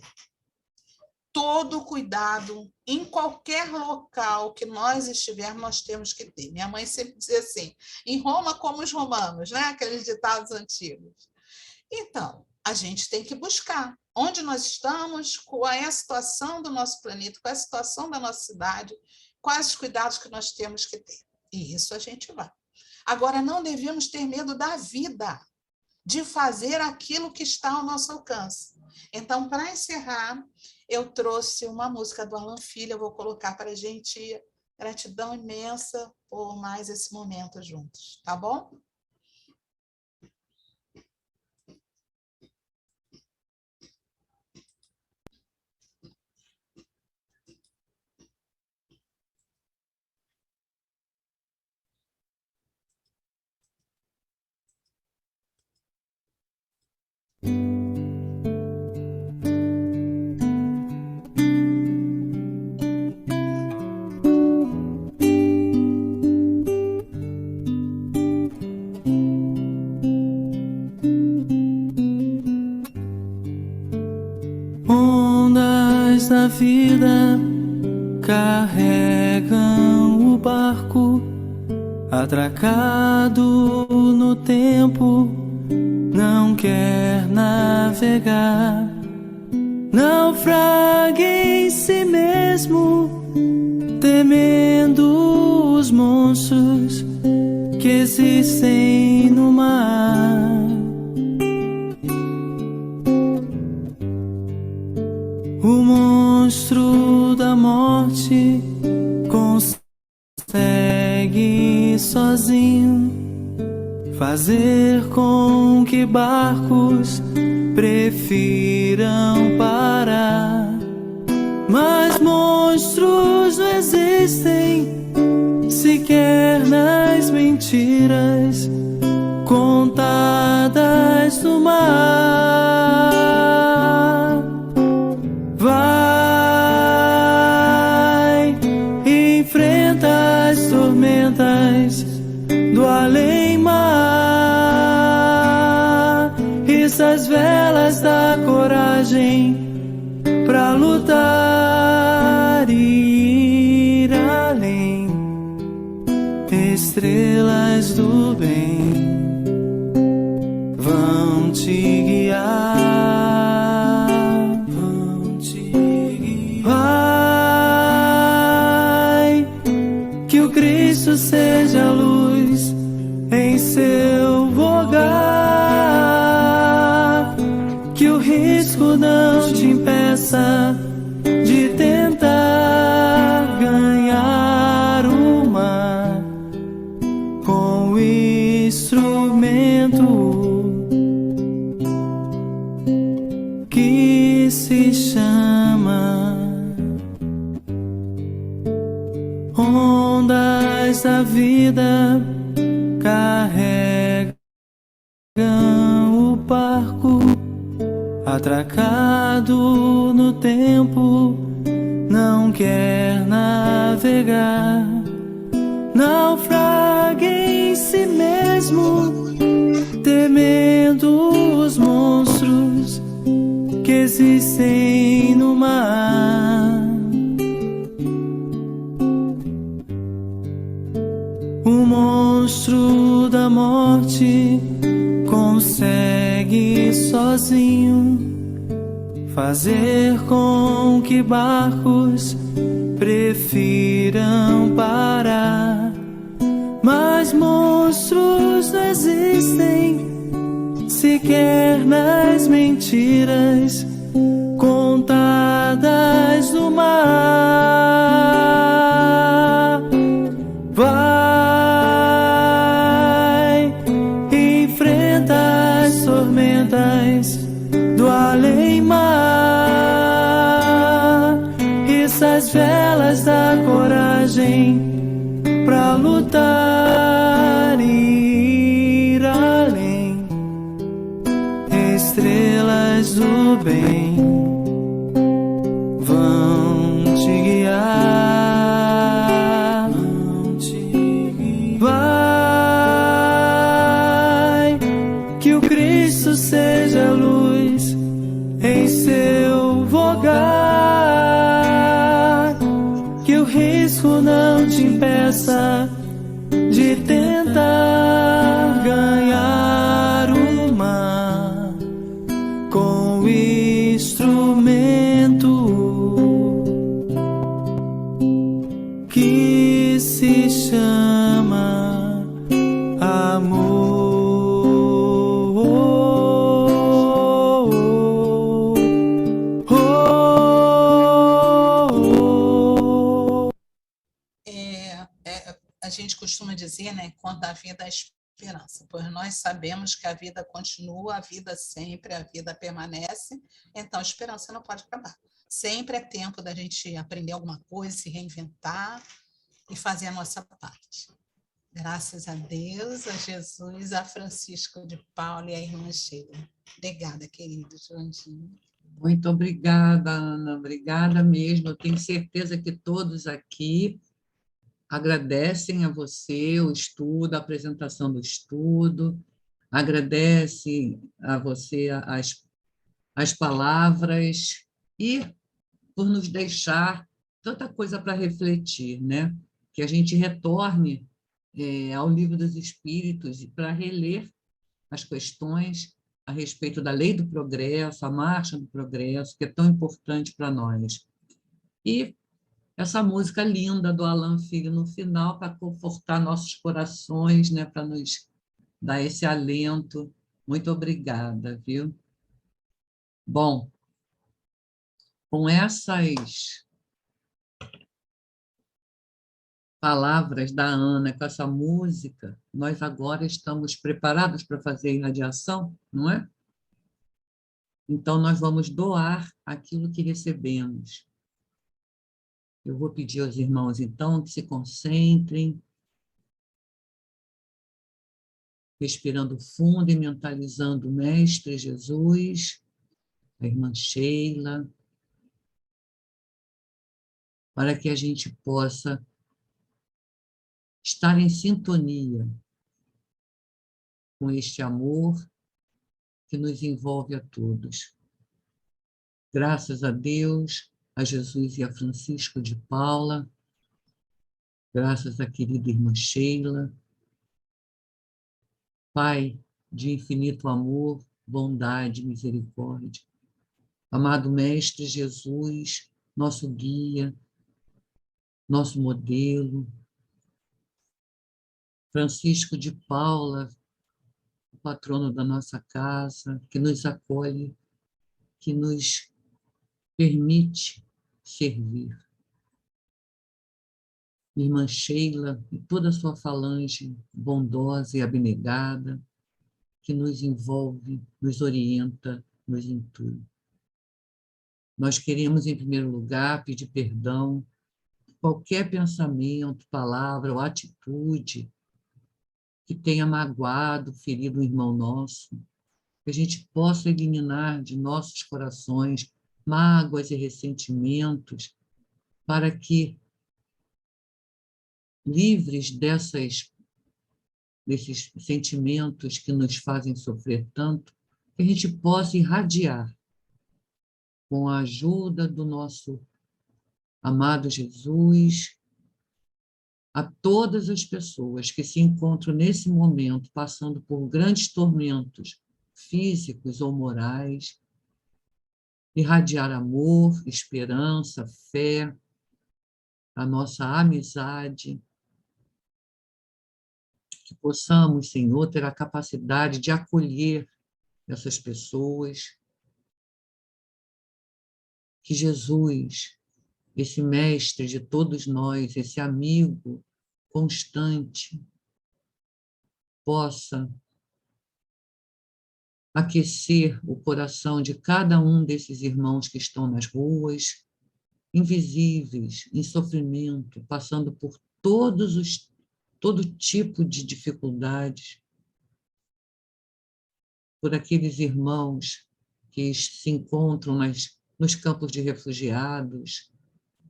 [SPEAKER 4] Todo cuidado, em qualquer local que nós estivermos, nós temos que ter. Minha mãe sempre dizia assim, em Roma como os romanos, né? Aqueles ditados antigos. Então, a gente tem que buscar onde nós estamos, qual é a situação do nosso planeta, qual é a situação da nossa cidade, quais os cuidados que nós temos que ter. E isso a gente vai. Agora, não devemos ter medo da vida, de fazer aquilo que está ao nosso alcance. Então, para encerrar, eu trouxe uma música do Alan Filho, eu vou colocar para a gente. Gratidão imensa por mais esse momento juntos, tá bom?
[SPEAKER 7] vida carregam o barco atracado no tempo, não quer navegar. Naufraga em si mesmo, temendo os monstros que existem no mar. O monstro da morte consegue sozinho fazer com que barcos prefiram parar. Mas monstros não existem sequer nas mentiras contadas no mar. Vai, enfrenta as tormentas do além-mar, essas velas da coragem pra lutar e ir além. Estrelas do bem vão te guiar, vão te guiar. Vai, que o Cristo seja a luz em seu vogar, que o risco não te impeça de tentar ganhar o mar com o instrumento que se chama ondas da vida carregam o barco atracado no tempo, não quer navegar. Naufraga em si mesmo, temendo os monstros que existem no mar. O monstro da morte consegue sozinho fazer com que barcos prefiram parar. Mas monstros não existem sequer nas mentiras contadas no mar. Vai, enfrenta as tormentas do além-mar, essas velas da coragem pra lutar e ir além. Estrelas do bem vão te guiar, vão te guiar. Vai, que o Cristo seja a luz em seu vogar, que o risco não te impeça de tentar ganhar o mar com o instrumento que se chama amor.
[SPEAKER 4] A gente costuma dizer, né, quando a vida é esperança, pois nós sabemos que a vida continua, a vida sempre, a vida permanece, então a esperança não pode acabar. Sempre é tempo da gente aprender alguma coisa, se reinventar e fazer a nossa parte. Graças a Deus, a Jesus, a Francisco de Paula e a irmã Sheila. Obrigada, querido Joandinho.
[SPEAKER 1] Muito obrigada, Ana, obrigada mesmo. Eu tenho certeza que todos aqui agradecem a você o estudo, a apresentação do estudo, agradecem a você as palavras e por nos deixar tanta coisa para refletir, né? Que a gente retorne ao Livro dos Espíritos e para reler as questões a respeito da lei do progresso, a marcha do progresso, que é tão importante para nós. E essa música linda do Alan Filho no final, para confortar nossos corações, né? Para nos dar esse alento. Muito obrigada, viu? Bom, com essas palavras da Ana, com essa música, nós agora estamos preparados para fazer a irradiação, não é? Então, nós vamos doar aquilo que recebemos. Eu vou pedir aos irmãos, então, que se concentrem, respirando fundo e mentalizando o Mestre Jesus, a irmã Sheila, para que a gente possa estar em sintonia com este amor que nos envolve a todos. Graças a Deus, a Jesus e a Francisco de Paula, graças à querida irmã Sheila, Pai de infinito amor, bondade e misericórdia. Amado Mestre Jesus, nosso guia, nosso modelo, Francisco de Paula, o patrono da nossa casa, que nos acolhe, que nos permite servir. Irmã Sheila e toda a sua falange bondosa e abnegada, que nos envolve, nos orienta, nos intui. Nós queremos, em primeiro lugar, pedir perdão por qualquer pensamento, palavra ou atitude que tenha magoado, ferido um irmão nosso, que a gente possa eliminar de nossos corações mágoas e ressentimentos, para que, livres desses sentimentos que nos fazem sofrer tanto, que a gente possa irradiar, com a ajuda do nosso amado Jesus, a todas as pessoas que se encontram nesse momento passando por grandes tormentos físicos ou morais, irradiar amor, esperança, fé, a nossa amizade, que possamos, Senhor, ter a capacidade de acolher essas pessoas, que Jesus, esse mestre de todos nós, esse amigo constante, possa aquecer o coração de cada um desses irmãos que estão nas ruas, invisíveis, em sofrimento, passando por todo tipo de dificuldades, por aqueles irmãos que se encontram nos campos de refugiados,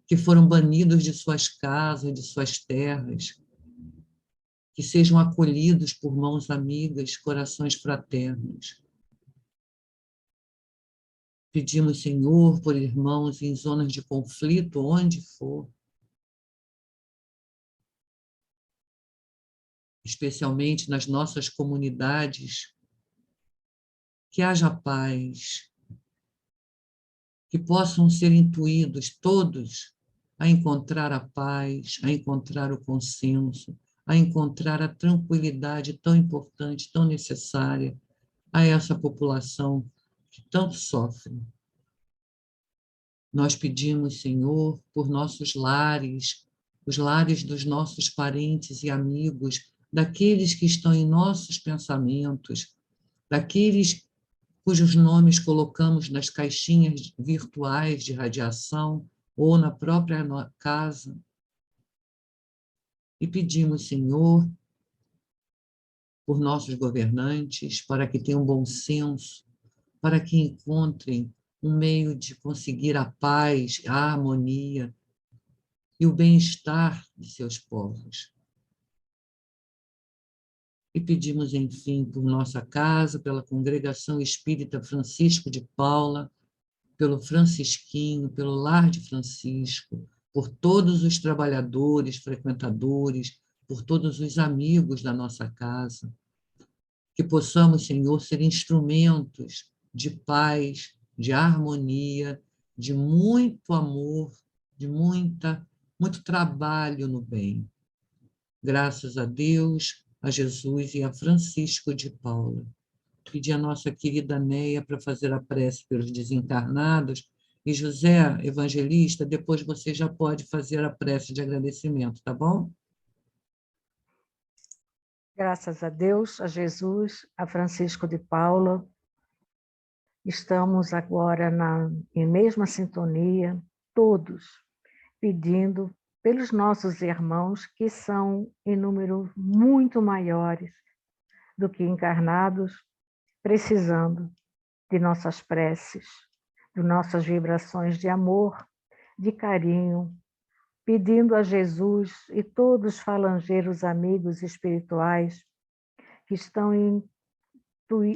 [SPEAKER 1] que foram banidos de suas casas, de suas terras, que sejam acolhidos por mãos amigas, corações fraternos. Pedimos, Senhor, por irmãos em zonas de conflito, onde for, especialmente nas nossas comunidades, que haja paz, que possam ser intuídos todos a encontrar a paz, a encontrar o consenso, a encontrar a tranquilidade tão importante, tão necessária a essa população que tanto sofre. Nós pedimos, Senhor, por nossos lares, os lares dos nossos parentes e amigos, daqueles que estão em nossos pensamentos, daqueles cujos nomes colocamos nas caixinhas virtuais de radiação ou na própria casa. E pedimos, Senhor, por nossos governantes, para que tenham bom senso, para que encontrem um meio de conseguir a paz, a harmonia e o bem-estar de seus povos. E pedimos, enfim, por nossa casa, pela Congregação Espírita Francisco de Paula, pelo Francisquinho, pelo Lar de Francisco, por todos os trabalhadores, frequentadores, por todos os amigos da nossa casa. Que possamos, Senhor, ser instrumentos de paz, de harmonia, de muito amor, de muito trabalho no bem. Graças a Deus, a Jesus e a Francisco de Paula. Pedir a nossa querida Neia para fazer a prece pelos desencarnados. E José, evangelista, depois você já pode fazer a prece de agradecimento, tá bom?
[SPEAKER 8] Graças a Deus, a Jesus, a Francisco de Paula. Estamos agora em mesma sintonia, todos pedindo pelos nossos irmãos que são em número muito maiores do que encarnados, precisando de nossas preces, de nossas vibrações de amor, de carinho, pedindo a Jesus e todos os falangeiros amigos espirituais que estão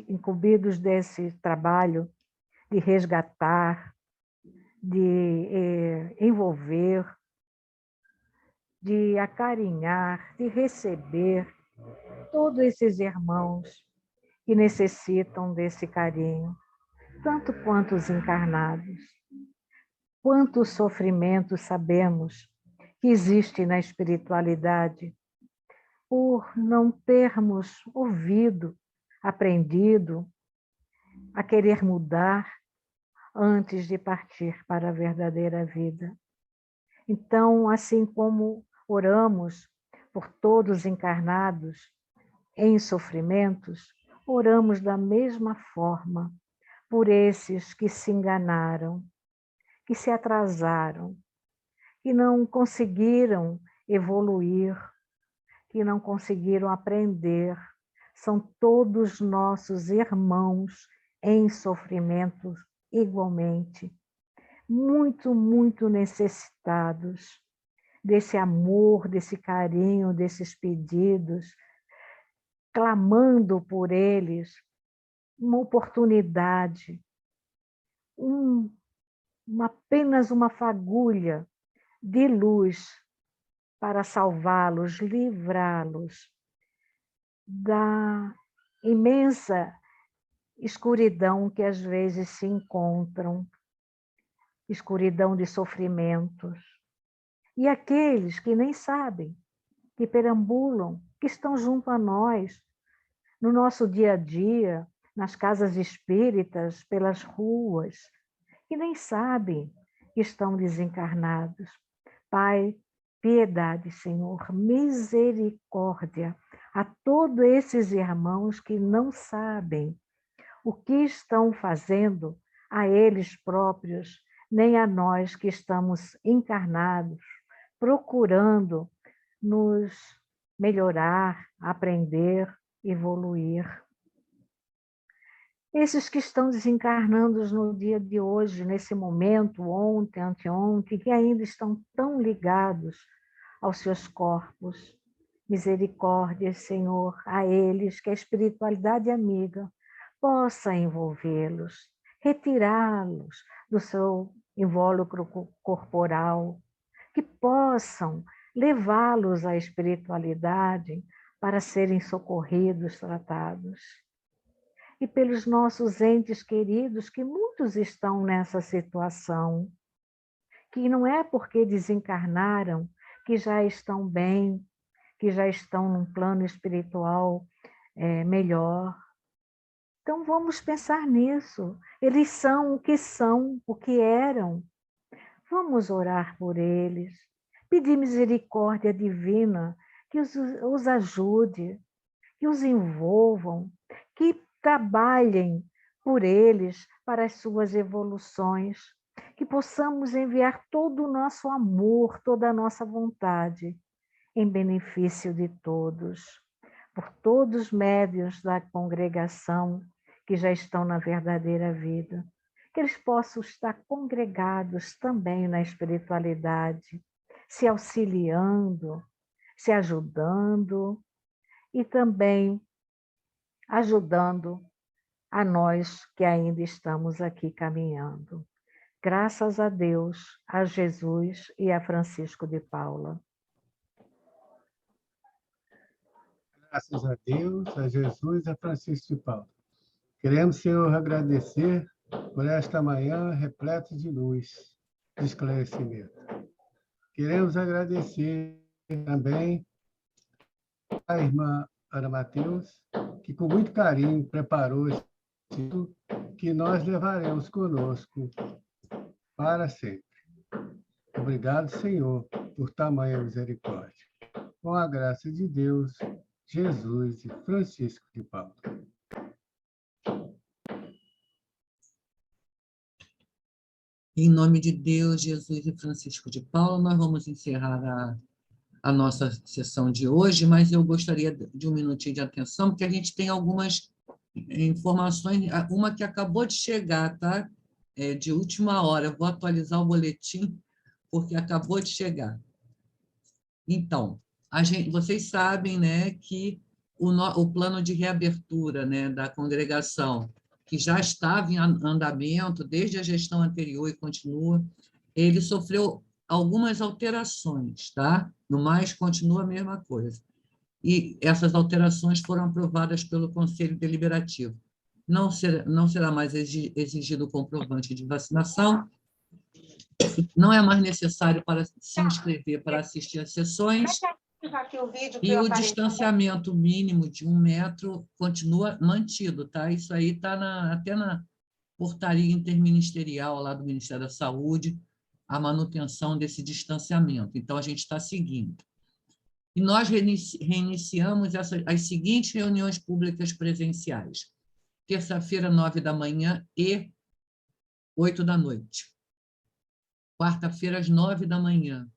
[SPEAKER 8] incumbidos desse trabalho de resgatar, de envolver, de acarinhar, de receber todos esses irmãos que necessitam desse carinho, tanto quanto os encarnados. Quantos sofrimentos sabemos que existe na espiritualidade por não termos ouvido, aprendido a querer mudar antes de partir para a verdadeira vida. Então, assim como oramos por todos os encarnados em sofrimentos, oramos da mesma forma por esses que se enganaram, que se atrasaram, que não conseguiram evoluir, que não conseguiram aprender. São todos nossos irmãos em sofrimento igualmente, muito, muito necessitados desse amor, desse carinho, desses pedidos, clamando por eles uma oportunidade, apenas uma fagulha de luz para salvá-los, livrá-los da imensa escuridão que às vezes se encontram, escuridão de sofrimentos. E aqueles que nem sabem, que perambulam, que estão junto a nós, no nosso dia a dia, nas casas espíritas, pelas ruas, que nem sabem que estão desencarnados. Pai, piedade, Senhor, misericórdia a todos esses irmãos que não sabem o que estão fazendo a eles próprios, nem a nós que estamos encarnados, procurando nos melhorar, aprender, evoluir. Esses que estão desencarnando no dia de hoje, nesse momento, ontem, anteontem, que ainda estão tão ligados aos seus corpos. Misericórdia, Senhor, a eles, que a espiritualidade amiga possa envolvê-los, retirá-los do seu invólucro corporal, que possam levá-los à espiritualidade para serem socorridos, tratados. E pelos nossos entes queridos, que muitos estão nessa situação, que não é porque desencarnaram que já estão bem, que já estão num plano espiritual melhor. Então vamos pensar nisso. Eles são, o que eram. Vamos orar por eles, pedir misericórdia divina, que os ajude, que os envolvam, que trabalhem por eles para as suas evoluções, que possamos enviar todo o nosso amor, toda a nossa vontade, em benefício de todos, por todos os médiuns da congregação que já estão na verdadeira vida, que eles possam estar congregados também na espiritualidade, se auxiliando, se ajudando e também ajudando a nós que ainda estamos aqui caminhando. Graças a Deus, a Jesus e a Francisco de Paula.
[SPEAKER 9] Graças a Deus, a Jesus e a Francisco de Paula. Queremos, Senhor, agradecer por esta manhã repleta de luz, de esclarecimento. Queremos agradecer também a irmã Ana Mateus, que com muito carinho preparou esse título que nós levaremos conosco para sempre. Obrigado, Senhor, por tamanha misericórdia. Com a graça de Deus, Jesus e Francisco de Paula.
[SPEAKER 1] Em nome de Deus, Jesus e Francisco de Paula, nós vamos encerrar a nossa sessão de hoje, mas eu gostaria de um minutinho de atenção, porque a gente tem algumas informações, uma que acabou de chegar, tá? De última hora, eu vou atualizar o boletim, porque acabou de chegar. Então, vocês sabem, né, que o plano de reabertura, né, da congregação, que já estava em andamento desde a gestão anterior e continua, ele sofreu algumas alterações, tá? No mais, continua a mesma coisa. E essas alterações foram aprovadas pelo Conselho Deliberativo. Não será mais exigido o comprovante de vacinação, não é mais necessário para se inscrever para assistir às sessões, e o distanciamento mínimo de 1 metro continua mantido, tá? Isso aí está até na portaria interministerial lá do Ministério da Saúde, a manutenção desse distanciamento. Então, a gente está seguindo. E nós reiniciamos as seguintes reuniões públicas presenciais. Terça-feira, 9 da manhã e 8 da noite. Quarta-feira, às 9 da manhã.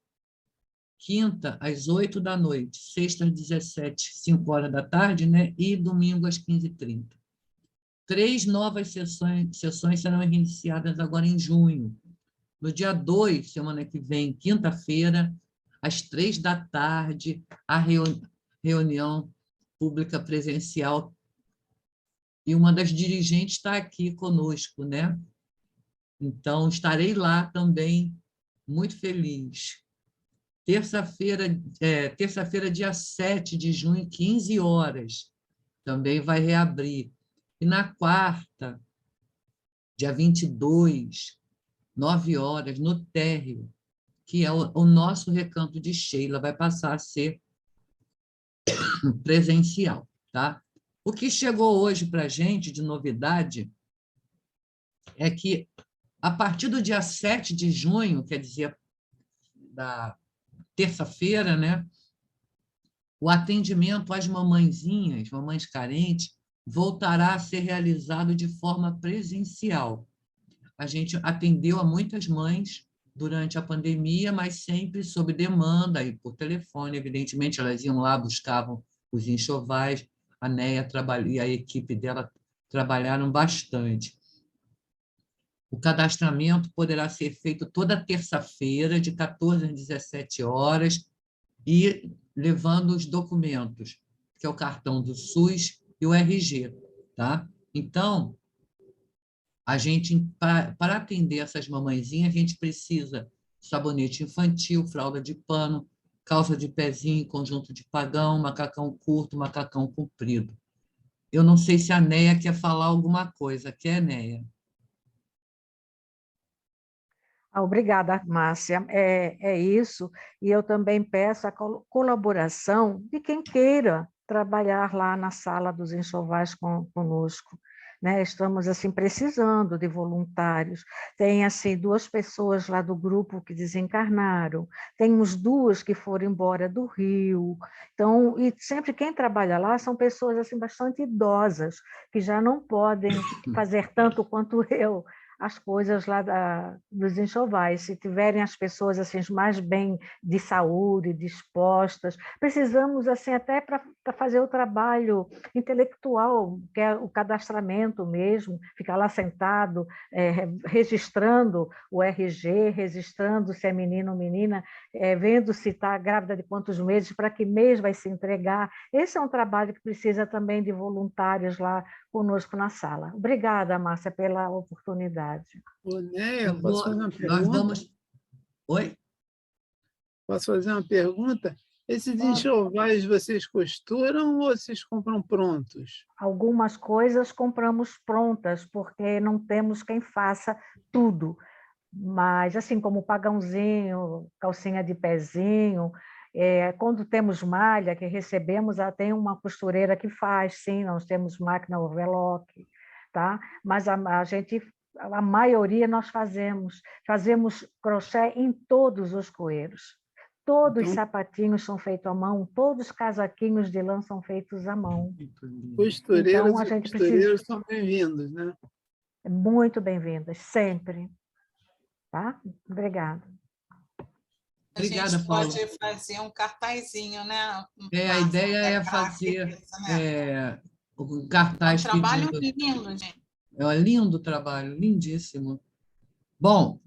[SPEAKER 1] Quinta, às 8 da noite. Sexta, às 17, 5 horas da tarde, né? E domingo, às 15h30. 3 novas sessões serão iniciadas agora em junho. No dia 2, semana que vem, quinta-feira, às 3 da tarde, a reunião pública presencial. E uma das dirigentes está aqui conosco, né? Então, estarei lá também, muito feliz. Terça-feira, dia 7 de junho, 15 horas, também vai reabrir. E na quarta, dia 22, 9 horas, no térreo, que é o nosso Recanto de Sheila, vai passar a ser presencial, tá? O que chegou hoje para a gente de novidade é que, a partir do dia 7 de junho, quer dizer, da terça-feira, né, o atendimento às mamãezinhas, mamães carentes, voltará a ser realizado de forma presencial. A gente atendeu a muitas mães durante a pandemia, mas sempre sob demanda e por telefone, evidentemente, elas iam lá, buscavam os enxovais, a Neia e a equipe dela trabalharam bastante. O cadastramento poderá ser feito toda terça-feira, de 14 às 17 horas, e levando os documentos, que é o cartão do SUS e o RG. Tá? Então, a gente, para atender essas mamãezinhas, a gente precisa de sabonete infantil, fralda de pano, calça de pezinho, conjunto de pagão, macacão curto, macacão comprido. Eu não sei se a Neia quer falar alguma coisa. Quer, Neia?
[SPEAKER 8] Obrigada, Márcia. É isso. E eu também peço a colaboração de quem queira trabalhar lá na sala dos enxovais conosco. Né? Estamos assim precisando de voluntários. Tem assim 2 pessoas lá do grupo que desencarnaram, temos 2 que foram embora do Rio. Então, e sempre quem trabalha lá são pessoas assim bastante idosas, que já não podem fazer tanto quanto eu as coisas lá dos enxovais. Se tiverem as pessoas assim mais bem de saúde, dispostas, precisamos assim até para fazer o trabalho intelectual, que é o cadastramento mesmo, ficar lá sentado, registrando o RG, registrando se é menino ou menina, vendo se está grávida de quantos meses, para que mês vai se entregar. Esse é um trabalho que precisa também de voluntários lá conosco na sala. Obrigada, Márcia, pela oportunidade. verdade.
[SPEAKER 3] Ô, Néia,
[SPEAKER 1] Eu
[SPEAKER 3] posso
[SPEAKER 1] vou-
[SPEAKER 3] fazer uma
[SPEAKER 1] nós
[SPEAKER 3] pergunta?
[SPEAKER 1] vamos... Oi?
[SPEAKER 3] Posso fazer uma pergunta? Esses
[SPEAKER 8] Pode.
[SPEAKER 3] enxovais vocês costuram ou vocês compram prontos?
[SPEAKER 8] Algumas coisas compramos prontas, porque não temos quem faça tudo. Mas, assim como pagãozinho, calcinha de pezinho, quando temos malha, que recebemos, tem uma costureira que faz, sim, nós temos máquina overlock, tá? Mas a maioria nós fazemos crochê em todos os coeiros. Todos os
[SPEAKER 3] Então,
[SPEAKER 8] sapatinhos são feitos à mão, todos os casaquinhos de lã são feitos à mão.
[SPEAKER 3] costureiras
[SPEAKER 8] Então, a
[SPEAKER 3] e
[SPEAKER 8] gente
[SPEAKER 3] costureiros são bem-vindos, né?
[SPEAKER 8] Muito bem-vindas, sempre. Tá? Obrigada.
[SPEAKER 4] A
[SPEAKER 1] Obrigada,
[SPEAKER 4] gente
[SPEAKER 1] Paulo.
[SPEAKER 4] pode fazer um cartazinho, né?
[SPEAKER 1] A
[SPEAKER 4] Márcia,
[SPEAKER 1] ideia é
[SPEAKER 4] pra
[SPEAKER 1] fazer
[SPEAKER 4] beleza, né?
[SPEAKER 1] o
[SPEAKER 4] É um
[SPEAKER 1] cartaz
[SPEAKER 4] trabalho
[SPEAKER 1] pedindo...
[SPEAKER 4] lindo, gente.
[SPEAKER 1] É um lindo trabalho, lindíssimo. Bom,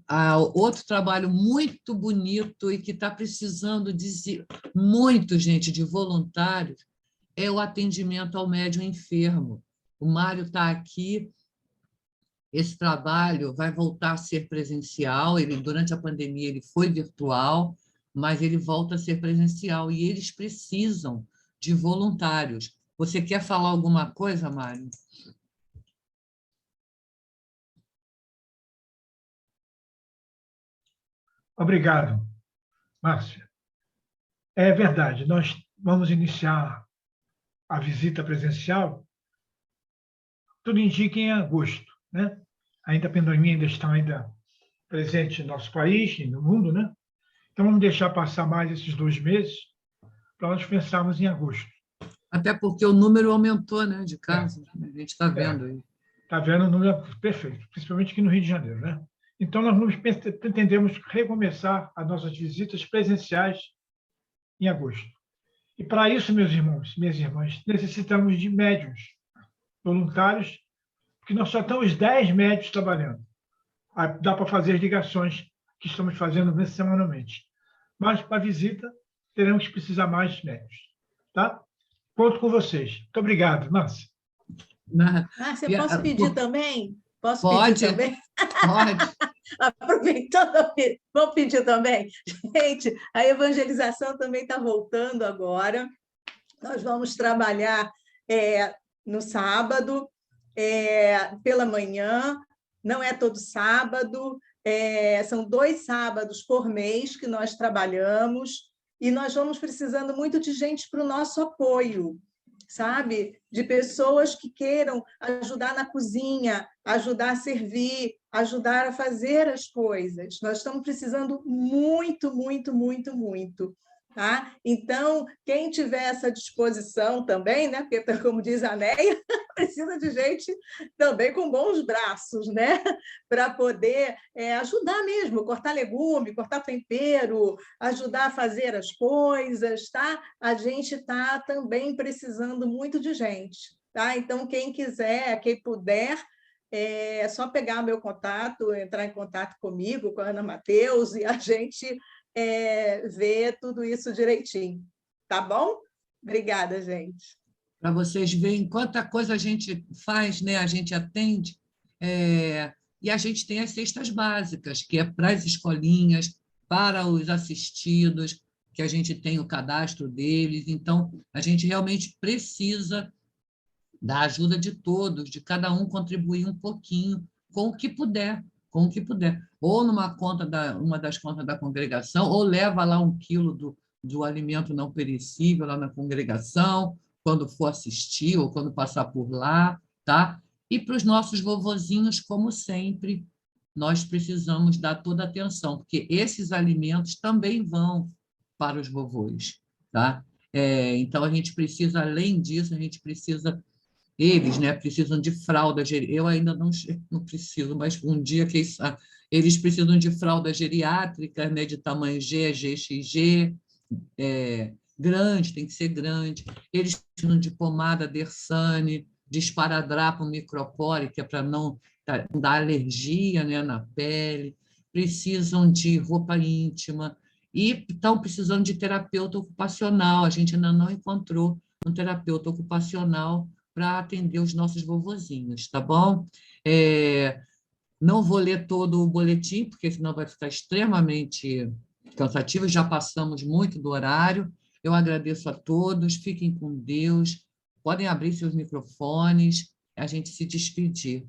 [SPEAKER 1] outro trabalho muito bonito e que está precisando muito, gente, de voluntários, é o atendimento ao médium enfermo. O Mário está aqui. Esse trabalho vai voltar a ser presencial. Durante a pandemia, ele foi virtual, mas ele volta a ser presencial e eles precisam de voluntários. Você quer falar alguma coisa, Mário?
[SPEAKER 2] Obrigado, Márcia. É verdade, nós vamos iniciar a visita presencial, tudo indica em agosto, né? A pandemia ainda está presente no nosso país e no mundo, né? Então vamos deixar passar mais esses 2 meses para nós pensarmos em agosto.
[SPEAKER 1] Até porque o número aumentou, né, de casos. A gente está vendo aí.
[SPEAKER 2] Está vendo o número perfeito, principalmente aqui no Rio de Janeiro, né? Então nós pretendemos recomeçar as nossas visitas presenciais em agosto. E para isso, meus irmãos, minhas irmãs, necessitamos de médiuns voluntários, porque nós só estamos 10 médiuns trabalhando. Dá para fazer as ligações que estamos fazendo semanalmente. Mas para a visita, teremos que precisar mais médiuns. Tá? Conto com vocês. Muito obrigado, Márcia.
[SPEAKER 10] Márcia, posso pedir também? Posso
[SPEAKER 1] Pode,
[SPEAKER 10] pedir também?
[SPEAKER 1] pode.
[SPEAKER 10] Aproveitando, vou pedir também. Gente, a evangelização também está voltando agora. Nós vamos trabalhar no sábado, pela manhã, não é todo sábado, são 2 sábados por mês que nós trabalhamos, e nós vamos precisando muito de gente para o nosso apoio, sabe? De pessoas que queiram ajudar na cozinha, ajudar a servir, ajudar a fazer as coisas. Nós estamos precisando muito, muito, muito, muito. Tá? Então, quem tiver essa disposição também, né? Porque, como diz a Néia, precisa de gente também com bons braços, né? Para poder ajudar mesmo, cortar legume, cortar tempero, ajudar a fazer as coisas, tá? A gente está também precisando muito de gente. Tá? Então, quem quiser, quem puder, é só pegar meu contato, entrar em contato comigo, com a Ana Mateus, e a gente ver tudo isso direitinho. Tá bom? Obrigada, gente.
[SPEAKER 1] Para vocês verem quanta coisa a gente faz, né? A gente atende, e a gente tem as cestas básicas, que é para as escolinhas, para os assistidos, que a gente tem o cadastro deles. Então, a gente realmente precisa da ajuda de todos, de cada um contribuir um pouquinho, com o que puder, ou numa uma das contas da congregação, ou leva lá 1 quilo do alimento não perecível lá na congregação, quando for assistir ou quando passar por lá, tá? E para os nossos vovozinhos, como sempre, nós precisamos dar toda a atenção, porque esses alimentos também vão para os vovôs, tá? Então, a gente precisa, além disso, eles, né, precisam de fralda geriátrica. Eu ainda não preciso, mas um dia, quem sabe, eles precisam de fralda geriátrica, né, de tamanho G, GXG, grande, tem que ser grande. Eles precisam de pomada Dersane, de esparadrapo micropore, que é para não dar alergia, né, na pele. Precisam de roupa íntima e estão precisando de terapeuta ocupacional. A gente ainda não encontrou um terapeuta ocupacional para atender os nossos vovozinhos, tá bom? Não vou ler todo o boletim, porque senão vai ficar extremamente cansativo. Já passamos muito do horário. Eu agradeço a todos. Fiquem com Deus. Podem abrir seus microfones. A gente se despedir.